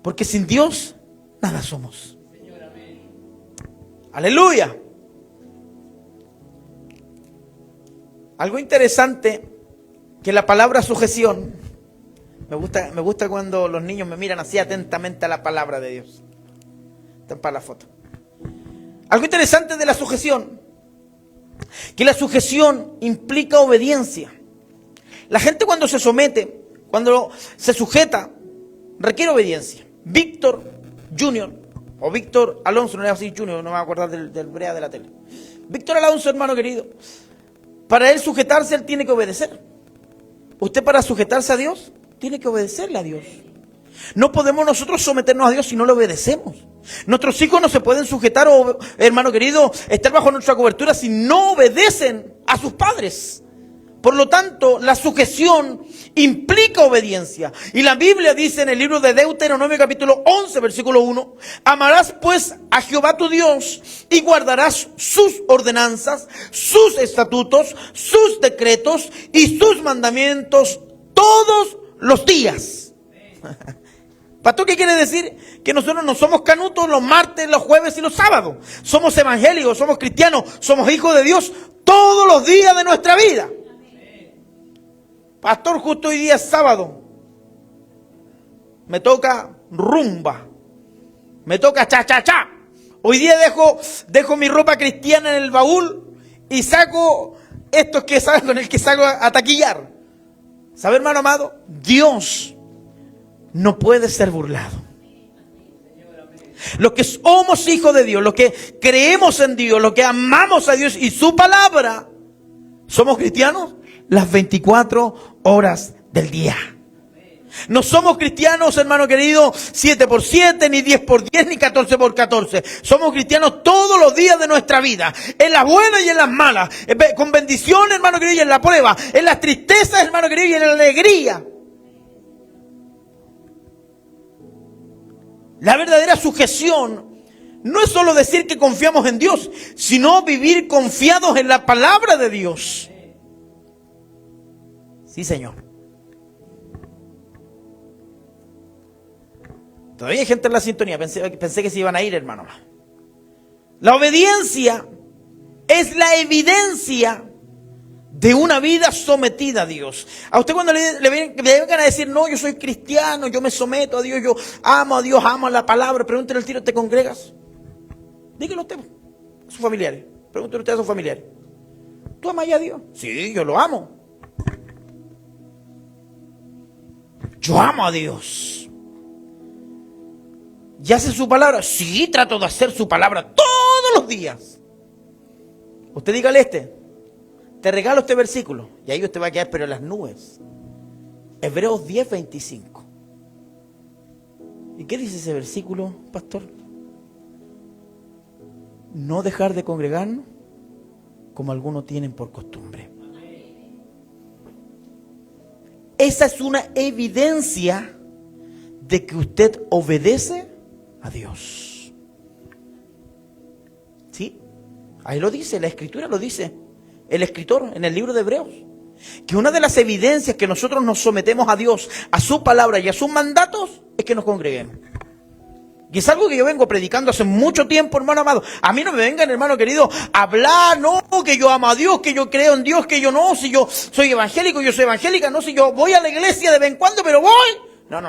Porque sin Dios, nada somos. Aleluya. Algo interesante, que la palabra sujeción, me gusta cuando los niños me miran así atentamente a la palabra de Dios. Están para la foto. Algo interesante de la sujeción, que la sujeción implica obediencia. La gente cuando se somete, cuando se sujeta, requiere obediencia. Víctor Junior, o Víctor Alonso, no era así Junior, no me voy a acordar del brea de la tele. Víctor Alonso, hermano querido, para él sujetarse, él tiene que obedecer. Usted para sujetarse a Dios, tiene que obedecerle a Dios. No podemos nosotros someternos a Dios si no le obedecemos. Nuestros hijos no se pueden sujetar, hermano querido, estar bajo nuestra cobertura si no obedecen a sus padres. Por lo tanto, la sujeción implica obediencia. Y la Biblia dice en el libro de Deuteronomio capítulo 11, versículo 1, amarás pues a Jehová tu Dios y guardarás sus ordenanzas, sus estatutos, sus decretos y sus mandamientos todos los días. ¿Pastor, qué quiere decir? Que nosotros no somos canutos los martes, los jueves y los sábados. Somos evangélicos, somos cristianos, somos hijos de Dios todos los días de nuestra vida. Pastor, justo hoy día es sábado. Me toca rumba. Me toca cha-cha-cha. Hoy día dejo mi ropa cristiana en el baúl y saco estos que saben con el que salgo a taquillar. ¿Sabe, hermano amado? Dios no puede ser burlado. Los que somos hijos de Dios, los que creemos en Dios, los que amamos a Dios y su palabra, somos cristianos las 24 horas del día. No somos cristianos, hermano querido, 7x7, ni 10x10, ni 14x14. Somos cristianos todos los días de nuestra vida, en las buenas y en las malas, con bendición, hermano querido, y en la prueba, en las tristezas, hermano querido, y en la alegría. La verdadera sujeción no es solo decir que confiamos en Dios, sino vivir confiados en la palabra de Dios. Sí, Señor. Todavía hay gente en la sintonía. Pensé que se iban a ir, hermano. La obediencia es la evidencia de una vida sometida a Dios. A usted cuando le vengan a decir, no, yo soy cristiano, yo me someto a Dios, yo amo a Dios, amo a la palabra, pregúntele al tiro, ¿te congregas? Dígalo usted a sus familiares. Pregúntele usted a sus familiares. ¿Tú amas a Dios? Sí, yo lo amo. Yo amo a Dios. ¿Y hace su palabra? Sí, trato de hacer su palabra todos los días. Usted dígale te regalo este versículo y ahí usted va a quedar pero en las nubes. Hebreos 10:25. ¿Y qué dice ese versículo, pastor? No dejar de congregarnos como algunos tienen por costumbre. Esa es una evidencia de que usted obedece a Dios. ¿Sí? Ahí lo dice, la Escritura lo dice. El escritor en el libro de Hebreos. Que una de las evidencias que nosotros nos sometemos a Dios, a su palabra y a sus mandatos, es que nos congreguemos. Y es algo que yo vengo predicando hace mucho tiempo, hermano amado. A mí no me vengan, hermano querido, a hablar, no, que yo amo a Dios, que yo creo en Dios, que yo no, si yo soy evangélico, yo soy evangélica, no, si yo voy a la iglesia de vez en cuando, pero voy. No.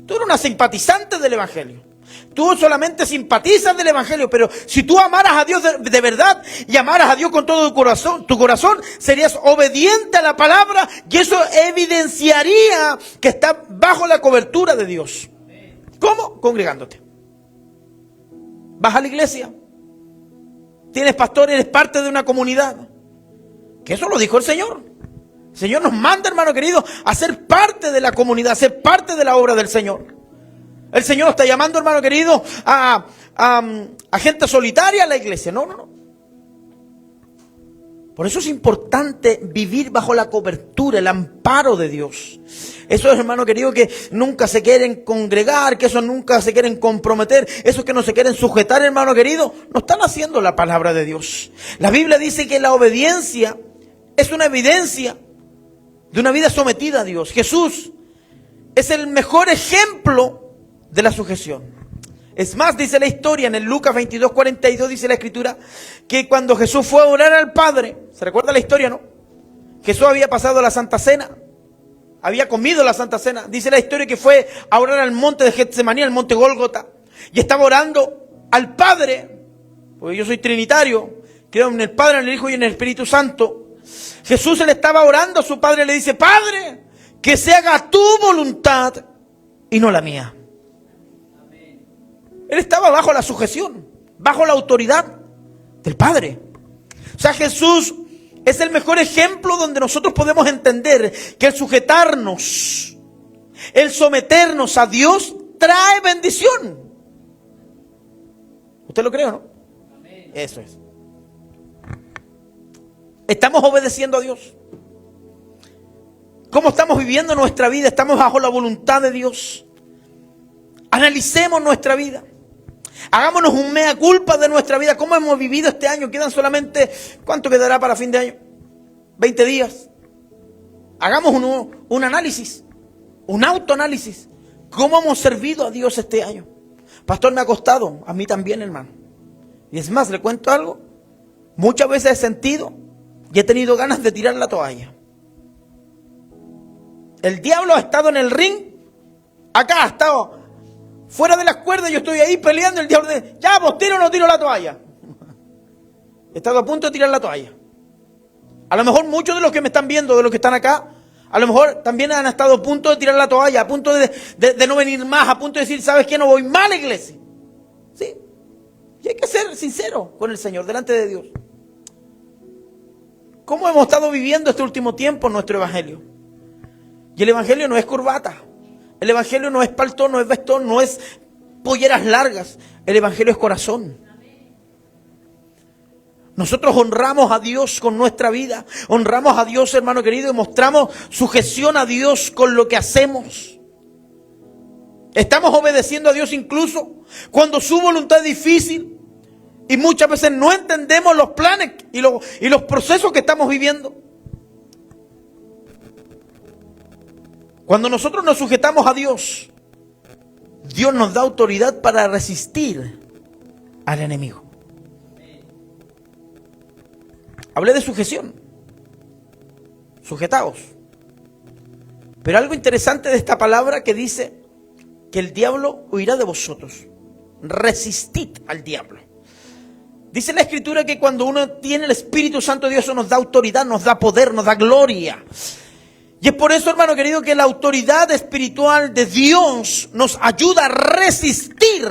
Tú eres una simpatizante del evangelio. Tú solamente simpatizas del evangelio, pero si tú amaras a Dios de verdad y amaras a Dios con todo tu corazón, serías obediente a la palabra y eso evidenciaría que estás bajo la cobertura de Dios. ¿Cómo? Congregándote. Vas a la iglesia. Tienes pastor, eres parte de una comunidad. Que eso lo dijo el Señor. El Señor nos manda, hermano querido, a ser parte de la comunidad, a ser parte de la obra del Señor. El Señor está llamando, hermano querido, a gente solitaria a la iglesia. No. Por eso es importante vivir bajo la cobertura, el amparo de Dios. Esos, hermano querido, que nunca se quieren congregar, que esos nunca se quieren comprometer, esos que no se quieren sujetar, hermano querido, no están haciendo la palabra de Dios. La Biblia dice que la obediencia es una evidencia de una vida sometida a Dios. Jesús es el mejor ejemplo de la sujeción. Es más, dice la historia en el Lucas 22:42, dice la Escritura, que cuando Jesús fue a orar al Padre, ¿se recuerda la historia, no? Jesús había pasado la Santa Cena, había comido la Santa Cena. Dice la historia que fue a orar al monte de Getsemaní, al monte Gólgota, y estaba orando al Padre, porque yo soy trinitario, creo en el Padre, en el Hijo y en el Espíritu Santo. Jesús le estaba orando a su Padre, le dice, Padre, que se haga tu voluntad y no la mía. Él estaba bajo la sujeción, bajo la autoridad del Padre. O sea, Jesús es el mejor ejemplo donde nosotros podemos entender que el sujetarnos, El someternos a Dios trae bendición. ¿Usted lo cree o no? Amén. Eso es. ¿Estamos obedeciendo a Dios? ¿Cómo estamos viviendo nuestra vida? ¿Estamos bajo la voluntad de Dios? Analicemos nuestra vida. Hagámonos un mea culpa de nuestra vida. ¿Cómo hemos vivido este año? Quedan solamente, ¿cuánto quedará para fin de año? 20 días. Hagamos un análisis, un autoanálisis. ¿Cómo hemos servido a Dios este año? Pastor, me ha costado. A mí también, hermano. Y es más, le cuento algo. Muchas veces he sentido y he tenido ganas de tirar la toalla. El diablo ha estado en el ring. Acá ha estado fuera de las cuerdas. Yo estoy ahí peleando. El diablo dice, ya, pues tiro o no tiro la toalla. He estado a punto de tirar la toalla. A lo mejor muchos de los que me están viendo, de los que están acá, a lo mejor también han estado a punto de tirar la toalla, a punto de no venir más, a punto de decir, ¿sabes qué? No voy más a la iglesia. Sí. Y hay que ser sincero con el Señor, delante de Dios. ¿Cómo hemos estado viviendo este último tiempo nuestro evangelio? Y el evangelio no es corbata. El evangelio no es paltón, no es vestón, no es polleras largas. El evangelio es corazón. Nosotros honramos a Dios con nuestra vida. Honramos a Dios, hermano querido, y mostramos sujeción a Dios con lo que hacemos. Estamos obedeciendo a Dios incluso cuando su voluntad es difícil. Y muchas veces no entendemos los planes y los procesos que estamos viviendo. Cuando nosotros nos sujetamos a Dios, Dios nos da autoridad para resistir al enemigo. Hablé de sujeción. Sujetaos. Pero algo interesante de esta palabra que dice que el diablo huirá de vosotros. Resistid al diablo. Dice la Escritura que cuando uno tiene el Espíritu Santo de Dios, eso nos da autoridad, nos da poder, nos da gloria. Y es por eso, hermano querido, que la autoridad espiritual de Dios nos ayuda a resistir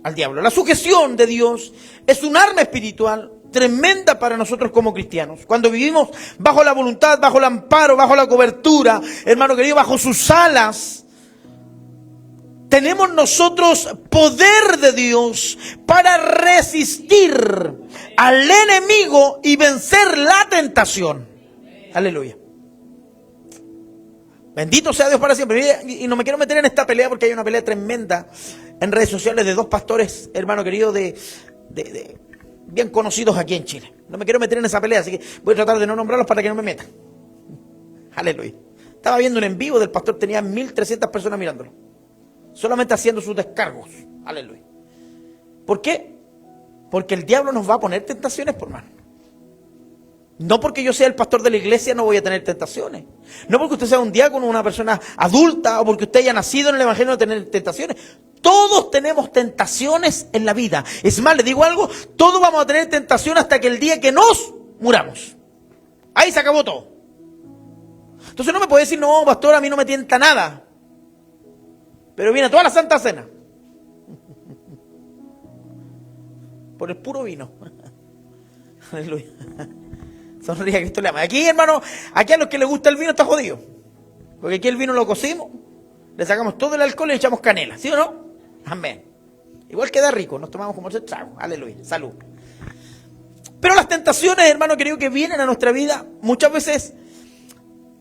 al diablo. La sujeción de Dios es un arma espiritual tremenda para nosotros como cristianos. Cuando vivimos bajo la voluntad, bajo el amparo, bajo la cobertura, hermano querido, bajo sus alas, tenemos nosotros poder de Dios para resistir al enemigo y vencer la tentación. Aleluya. Bendito sea Dios para siempre. Y no me quiero meter en esta pelea porque hay una pelea tremenda en redes sociales de dos pastores, hermano querido, de bien conocidos aquí en Chile. No me quiero meter en esa pelea, así que voy a tratar de no nombrarlos para que no me metan. Aleluya. Estaba viendo un en vivo del pastor, tenía 1.300 personas mirándolo. Solamente haciendo sus descargos. Aleluya. ¿Por qué? Porque el diablo nos va a poner tentaciones, por mano. No porque yo sea el pastor de la iglesia no voy a tener tentaciones. No porque usted sea un diácono, una persona adulta, o porque usted haya nacido en el evangelio no tener tentaciones. Todos tenemos tentaciones en la vida. Es más, le digo algo, todos vamos a tener tentación hasta que el día que nos muramos. Ahí se acabó todo. Entonces no me puede decir, no, pastor, a mí no me tienta nada. Pero viene toda la Santa Cena. Por el puro vino. Aleluya. Sonríe que esto le ama. Aquí, hermano, aquí a los que les gusta el vino está jodido. Porque aquí el vino lo cocimos, le sacamos todo el alcohol y le echamos canela. ¿Sí o no? Amén. Igual queda rico, nos tomamos como ese trago. Aleluya. Salud. Pero las tentaciones, hermano querido, que vienen a nuestra vida, muchas veces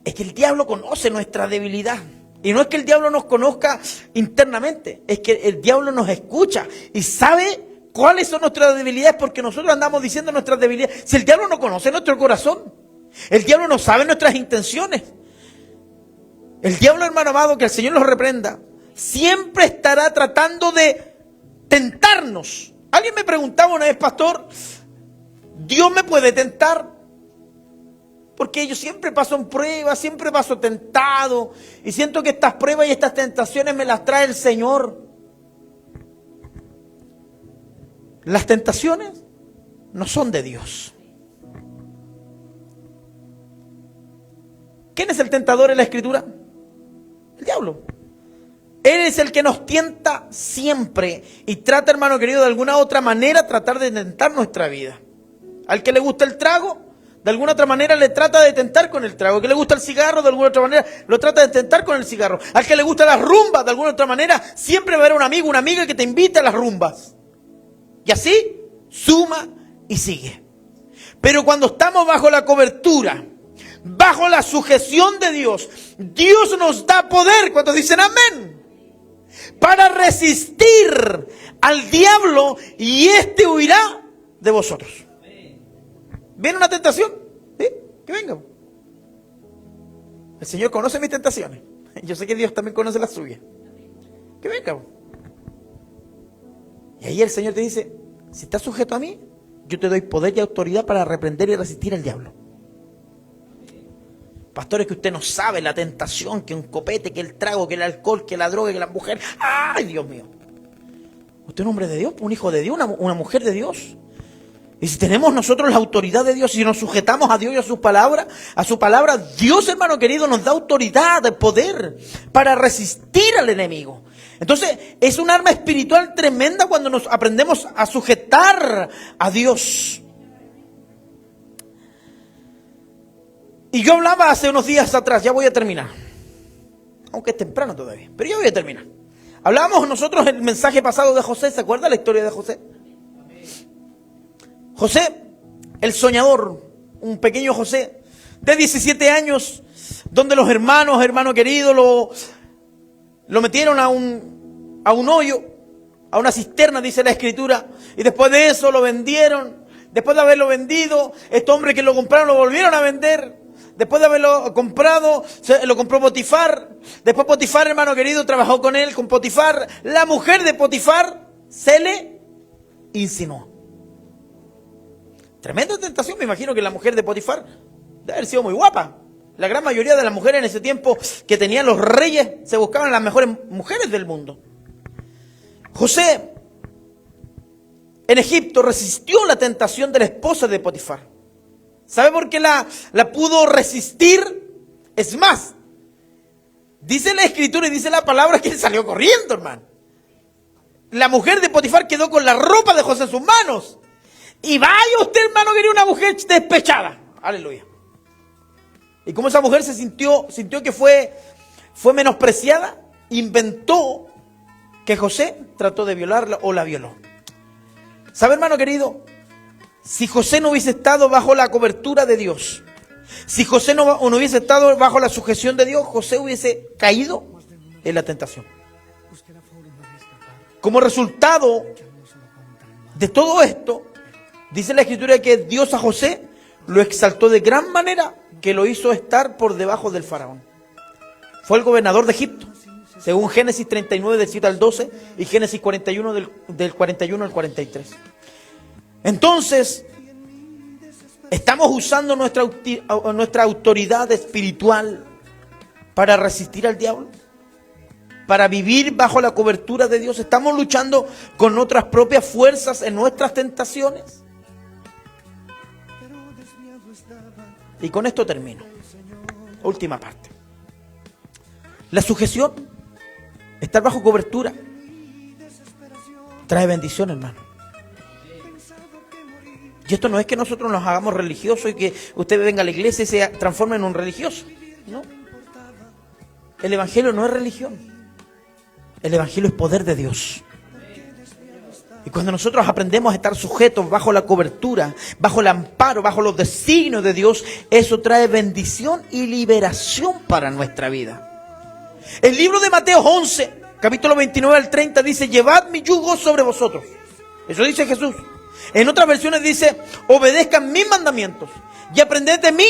es que el diablo conoce nuestra debilidad. Y no es que el diablo nos conozca internamente, es que el diablo nos escucha y sabe cuáles son nuestras debilidades, porque nosotros andamos diciendo nuestras debilidades. Si el diablo no conoce nuestro corazón, el diablo no sabe nuestras intenciones. El diablo, hermano amado, que el Señor los reprenda, siempre estará tratando de tentarnos. Alguien me preguntaba una vez, pastor, ¿Dios me puede tentar? Porque yo siempre paso en pruebas, siempre paso tentado, y siento que estas pruebas y estas tentaciones me las trae el Señor. Las tentaciones no son de Dios. ¿Quién es el tentador en la Escritura? El diablo. Él es el que nos tienta siempre y trata, hermano querido, de alguna otra manera tratar de tentar nuestra vida. Al que le gusta el trago, de alguna otra manera le trata de tentar con el trago. Al que le gusta el cigarro, de alguna otra manera lo trata de tentar con el cigarro. Al que le gusta las rumbas, de alguna otra manera, siempre va a haber un amigo, una amiga que te invite a las rumbas. Y así, suma y sigue. Pero cuando estamos bajo la cobertura, bajo la sujeción de Dios, Dios nos da poder, cuando dicen amén, para resistir al diablo y éste huirá de vosotros. ¿Viene una tentación? ¿Sí? Que venga. El Señor conoce mis tentaciones. Yo sé que Dios también conoce las suyas. Que venga. Y ahí el Señor te dice, si estás sujeto a mí, yo te doy poder y autoridad para reprender y resistir al diablo. Pastores, que usted no sabe la tentación, que un copete, que el trago, que el alcohol, que la droga, que la mujer. ¡Ay, Dios mío! Usted es un hombre de Dios, un hijo de Dios, una mujer de Dios. Y si tenemos nosotros la autoridad de Dios, si nos sujetamos a Dios y a su palabra, Dios, hermano querido, nos da autoridad, poder para resistir al enemigo. Entonces, es un arma espiritual tremenda cuando nos aprendemos a sujetar a Dios. Y yo hablaba hace unos días atrás, ya voy a terminar, aunque es temprano todavía, pero ya voy a terminar. Hablábamos nosotros el mensaje pasado de José, ¿se acuerda la historia de José? José, el soñador, un pequeño José de 17 años, donde los hermano querido, lo metieron a un hoyo, a una cisterna, dice la Escritura, y después de eso lo vendieron. Después de haberlo vendido, este hombre que lo compraron lo volvieron a vender. Después de haberlo comprado, lo compró Potifar. Después Potifar, hermano querido, trabajó con él, con Potifar. La mujer de Potifar se le insinuó. Tremenda tentación, me imagino que la mujer de Potifar debe haber sido muy guapa. La gran mayoría de las mujeres en ese tiempo que tenían los reyes se buscaban las mejores mujeres del mundo. José en Egipto resistió la tentación de la esposa de Potifar. ¿Sabe por qué la pudo resistir? Es más, dice la Escritura y dice la palabra que él salió corriendo, hermano. La mujer de Potifar quedó con la ropa de José en sus manos. Y vaya usted, hermano, quería una mujer despechada. Aleluya. Y como esa mujer se sintió que fue menospreciada, inventó que José trató de violarla o la violó. ¿Sabe, hermano querido? Si José no hubiese estado bajo la cobertura de Dios, si José no hubiese estado bajo la sujeción de Dios, José hubiese caído en la tentación. Como resultado de todo esto, dice la Escritura que Dios a José lo exaltó de gran manera, que lo hizo estar por debajo del faraón. Fue el gobernador de Egipto, según Génesis 39 del 7 al 12 y Génesis 41 del 41 al 43. Entonces, estamos usando nuestra autoridad espiritual para resistir al diablo, para vivir bajo la cobertura de Dios. Estamos luchando con nuestras propias fuerzas en nuestras tentaciones. Y con esto termino. Última parte. La sujeción, estar bajo cobertura, trae bendición, hermano. Y esto no es que nosotros nos hagamos religiosos y que usted venga a la iglesia y se transforme en un religioso. No. El evangelio no es religión. El evangelio es poder de Dios. Y cuando nosotros aprendemos a estar sujetos bajo la cobertura, bajo el amparo, bajo los designios de Dios, eso trae bendición y liberación para nuestra vida. El libro de Mateo 11, capítulo 29 al 30 dice: llevad mi yugo sobre vosotros. Eso dice Jesús. En otras versiones dice: obedezcan mis mandamientos y aprended de mí,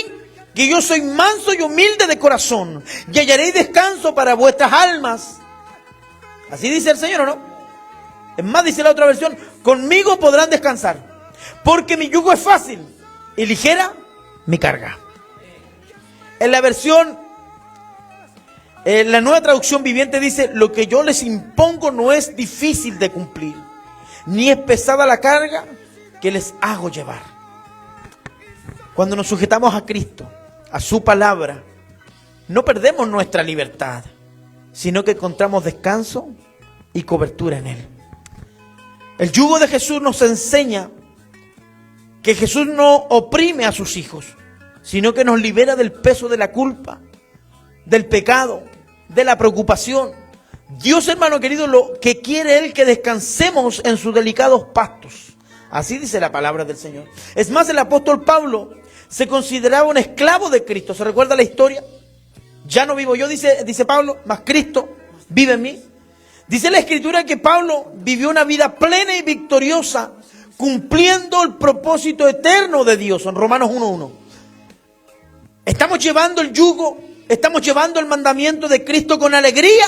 que yo soy manso y humilde de corazón, y hallaréis descanso para vuestras almas. Así dice el Señor, ¿o no? Es más, dice la otra versión: conmigo podrán descansar, porque mi yugo es fácil y ligera mi carga. En la versión, la Nueva Traducción Viviente dice: lo que yo les impongo no es difícil de cumplir, ni es pesada la carga que les hago llevar. Cuando nos sujetamos a Cristo, a su palabra, no perdemos nuestra libertad, sino que encontramos descanso y cobertura en Él. El yugo de Jesús nos enseña que Jesús no oprime a sus hijos, sino que nos libera del peso de la culpa, del pecado, de la preocupación. Dios, hermano querido, lo que quiere Él que descansemos en sus delicados pastos. Así dice la palabra del Señor. Es más, el apóstol Pablo se consideraba un esclavo de Cristo. ¿Se recuerda la historia? Ya no vivo yo, dice Pablo, mas Cristo vive en mí. Dice la Escritura que Pablo vivió una vida plena y victoriosa, cumpliendo el propósito eterno de Dios, en Romanos 1:1. Estamos llevando el yugo, estamos llevando el mandamiento de Cristo con alegría,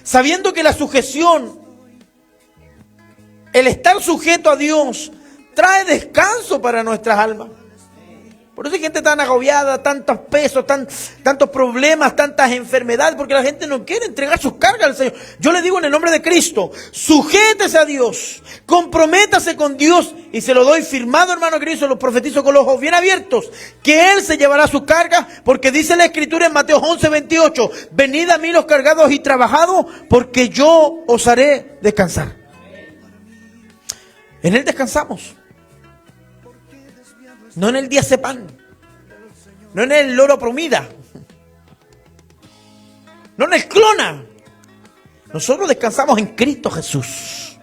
sabiendo que la sujeción, el estar sujeto a Dios, trae descanso para nuestras almas. Por eso hay gente tan agobiada, tantos pesos, tantos problemas, tantas enfermedades, porque la gente no quiere entregar sus cargas al Señor. Yo le digo en el nombre de Cristo, sujétese a Dios, comprométase con Dios, y se lo doy firmado, hermano Cristo, lo profetizo con los ojos bien abiertos, que Él se llevará sus cargas, porque dice la Escritura en Mateo 11:28, venid a mí los cargados y trabajados, porque yo os haré descansar. En Él descansamos. No en el diazepam, no en el loro promida, no en el clona. Nosotros descansamos en Cristo Jesús.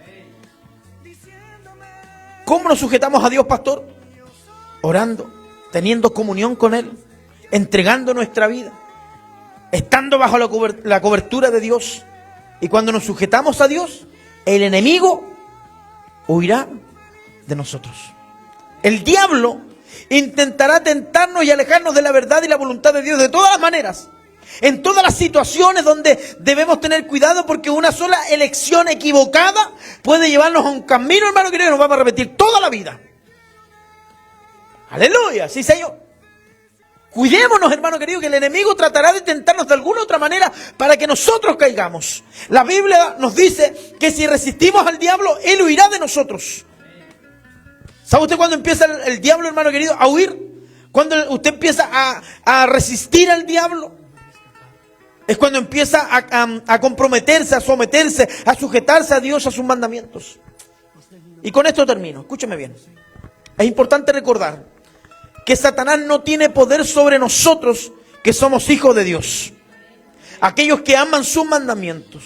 ¿Cómo nos sujetamos a Dios, pastor? Orando, teniendo comunión con Él, entregando nuestra vida, estando bajo la cobertura de Dios. Y cuando nos sujetamos a Dios, el enemigo huirá de nosotros. El diablo intentará tentarnos y alejarnos de la verdad y la voluntad de Dios de todas las maneras. En todas las situaciones donde debemos tener cuidado, porque una sola elección equivocada puede llevarnos a un camino, hermano querido, que nos vamos a repetir toda la vida. Aleluya, sí, Señor. Cuidémonos, hermano querido, que el enemigo tratará de tentarnos de alguna otra manera para que nosotros caigamos. La Biblia nos dice que si resistimos al diablo, él huirá de nosotros. ¿Sabe usted cuándo empieza el diablo, hermano querido, a huir? Cuando usted empieza a resistir al diablo, es cuando empieza a comprometerse, a someterse, a sujetarse a Dios, a sus mandamientos. Y con esto termino, escúcheme bien. Es importante recordar que Satanás no tiene poder sobre nosotros, que somos hijos de Dios, aquellos que aman sus mandamientos.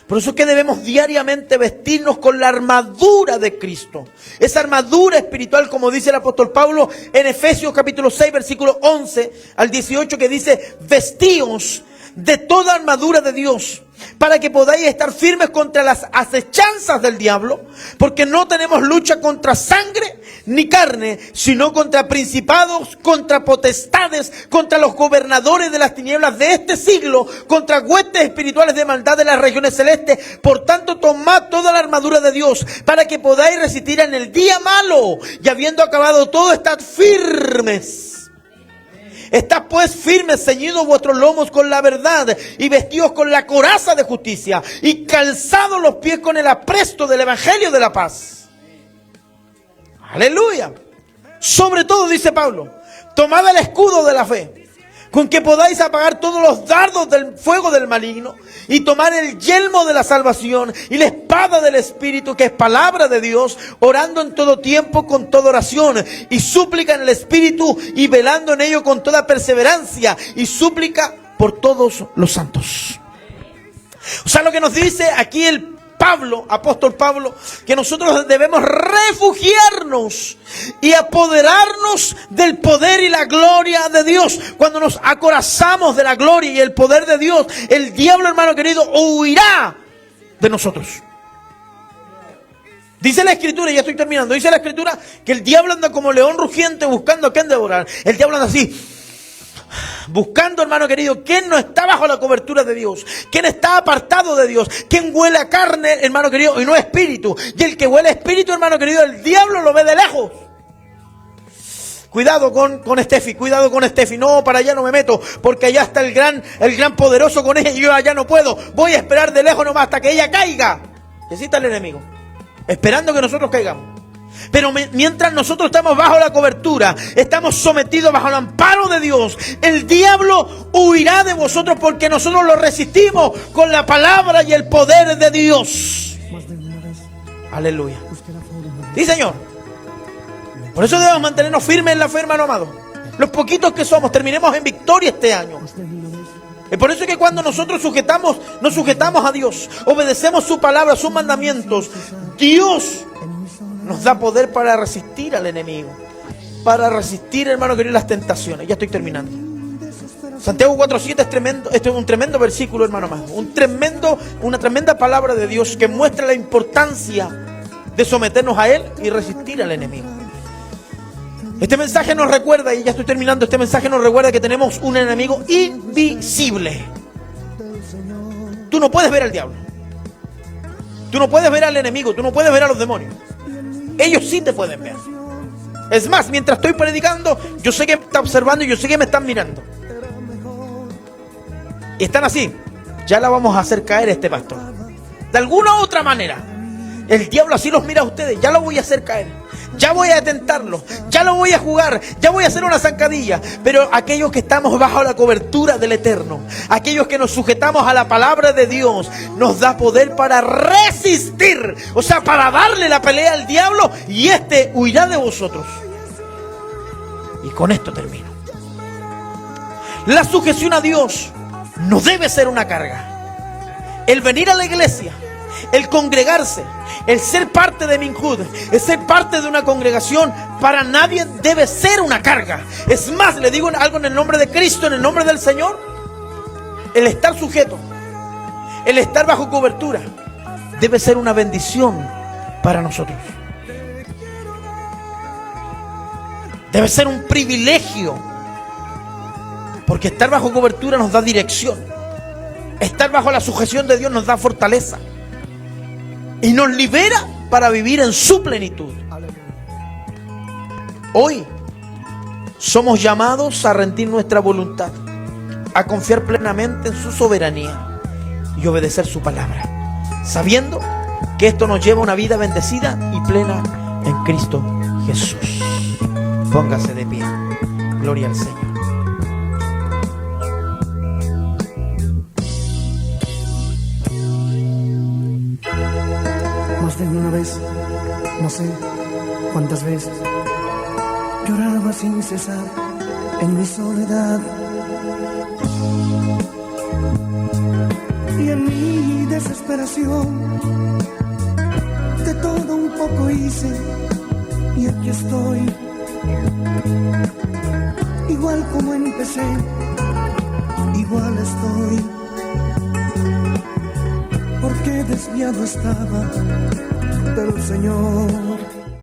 Por eso es que debemos diariamente vestirnos con la armadura de Cristo. Esa armadura espiritual, como dice el apóstol Pablo en Efesios capítulo 6, versículo 11 al 18, que dice, vestíos de toda armadura de Dios, para que podáis estar firmes contra las acechanzas del diablo, porque no tenemos lucha contra sangre ni carne, sino contra principados, contra potestades, contra los gobernadores de las tinieblas de este siglo, contra huestes espirituales de maldad de las regiones celestes. Por tanto, tomad toda la armadura de Dios, para que podáis resistir en el día malo, y habiendo acabado todo, estad firmes. Estad pues firmes, ceñidos vuestros lomos con la verdad, y vestidos con la coraza de justicia, y calzados los pies con el apresto del evangelio de la paz. Aleluya. Sobre todo, dice Pablo, tomad el escudo de la fe, con que podáis apagar todos los dardos del fuego del maligno, y tomar el yelmo de la salvación y la espada del Espíritu, que es palabra de Dios, orando en todo tiempo con toda oración y súplica en el Espíritu, y velando en ello con toda perseverancia y súplica por todos los santos. O sea, lo que nos dice aquí el apóstol Pablo, que nosotros debemos refugiarnos y apoderarnos del poder y la gloria de Dios. Cuando nos acorazamos de la gloria y el poder de Dios, el diablo, hermano querido, huirá de nosotros. Dice la Escritura, y ya estoy terminando, dice la Escritura que el diablo anda como león rugiente buscando a quien devorar. El diablo anda así, buscando, hermano querido, quién no está bajo la cobertura de Dios, quién está apartado de Dios, quién huele a carne, hermano querido, y no espíritu. Y el que huele a espíritu, hermano querido, el diablo lo ve de lejos. Cuidado con Estefi, cuidado con Estefi. No, para allá no me meto, porque allá está el gran poderoso con ella, y yo allá no puedo. Voy a esperar de lejos nomás hasta que ella caiga. Y así está el enemigo, esperando que nosotros caigamos. Pero mientras nosotros estamos bajo la cobertura, estamos sometidos bajo el amparo de Dios, el diablo huirá de vosotros, porque nosotros lo resistimos con la palabra y el poder de Dios. Aleluya. Sí, Señor. Por eso debemos mantenernos firmes en la fe, hermano amado. Los poquitos que somos, terminemos en victoria este año. Es por eso que cuando nosotros nos sujetamos a Dios, obedecemos su palabra, sus mandamientos, Dios nos da poder para resistir al enemigo, para resistir, hermano querido, las tentaciones. Ya estoy terminando. Santiago 4:7 es tremendo. Este es un tremendo versículo, hermano amado. Una tremenda palabra de Dios que muestra la importancia de someternos a Él y resistir al enemigo. Este mensaje nos recuerda, y ya estoy terminando, este mensaje nos recuerda que tenemos un enemigo invisible. Tú no puedes ver al diablo. Tú no puedes ver al enemigo, tú no puedes ver a los demonios. Ellos sí te pueden ver. Es más, mientras estoy predicando, yo sé que me está observando y yo sé que me están mirando. Y están así. Ya la vamos a hacer caer este pastor. De alguna u otra manera. El diablo así los mira a ustedes. Ya lo voy a hacer caer. Ya voy a tentarlo. Ya lo voy a jugar. Ya voy a hacer una zancadilla. Pero aquellos que estamos bajo la cobertura del Eterno, aquellos que nos sujetamos a la palabra de Dios, nos da poder para resistir. O sea, para darle la pelea al diablo. Y este huirá de vosotros. Y con esto termino. La sujeción a Dios no debe ser una carga. El venir a la iglesia, el congregarse, el ser parte de Minjud, el ser parte de una congregación, para nadie debe ser una carga. Es más, le digo algo en el nombre de Cristo, en el nombre del Señor. El estar sujeto, el estar bajo cobertura, debe ser una bendición para nosotros. Debe ser un privilegio. Porque estar bajo cobertura nos da dirección. Estar bajo la sujeción de Dios nos da fortaleza. Y nos libera para vivir en su plenitud. Hoy somos llamados a rendir nuestra voluntad, a confiar plenamente en su soberanía y obedecer su palabra, sabiendo que esto nos lleva a una vida bendecida y plena en Cristo Jesús. Póngase de pie. Gloria al Señor. Más de una vez, no sé cuántas veces, lloraba sin cesar en mi soledad. Y en mi desesperación, de todo un poco hice, y aquí estoy. Igual como empecé, igual estoy. Porque desviado estaba, pero el Señor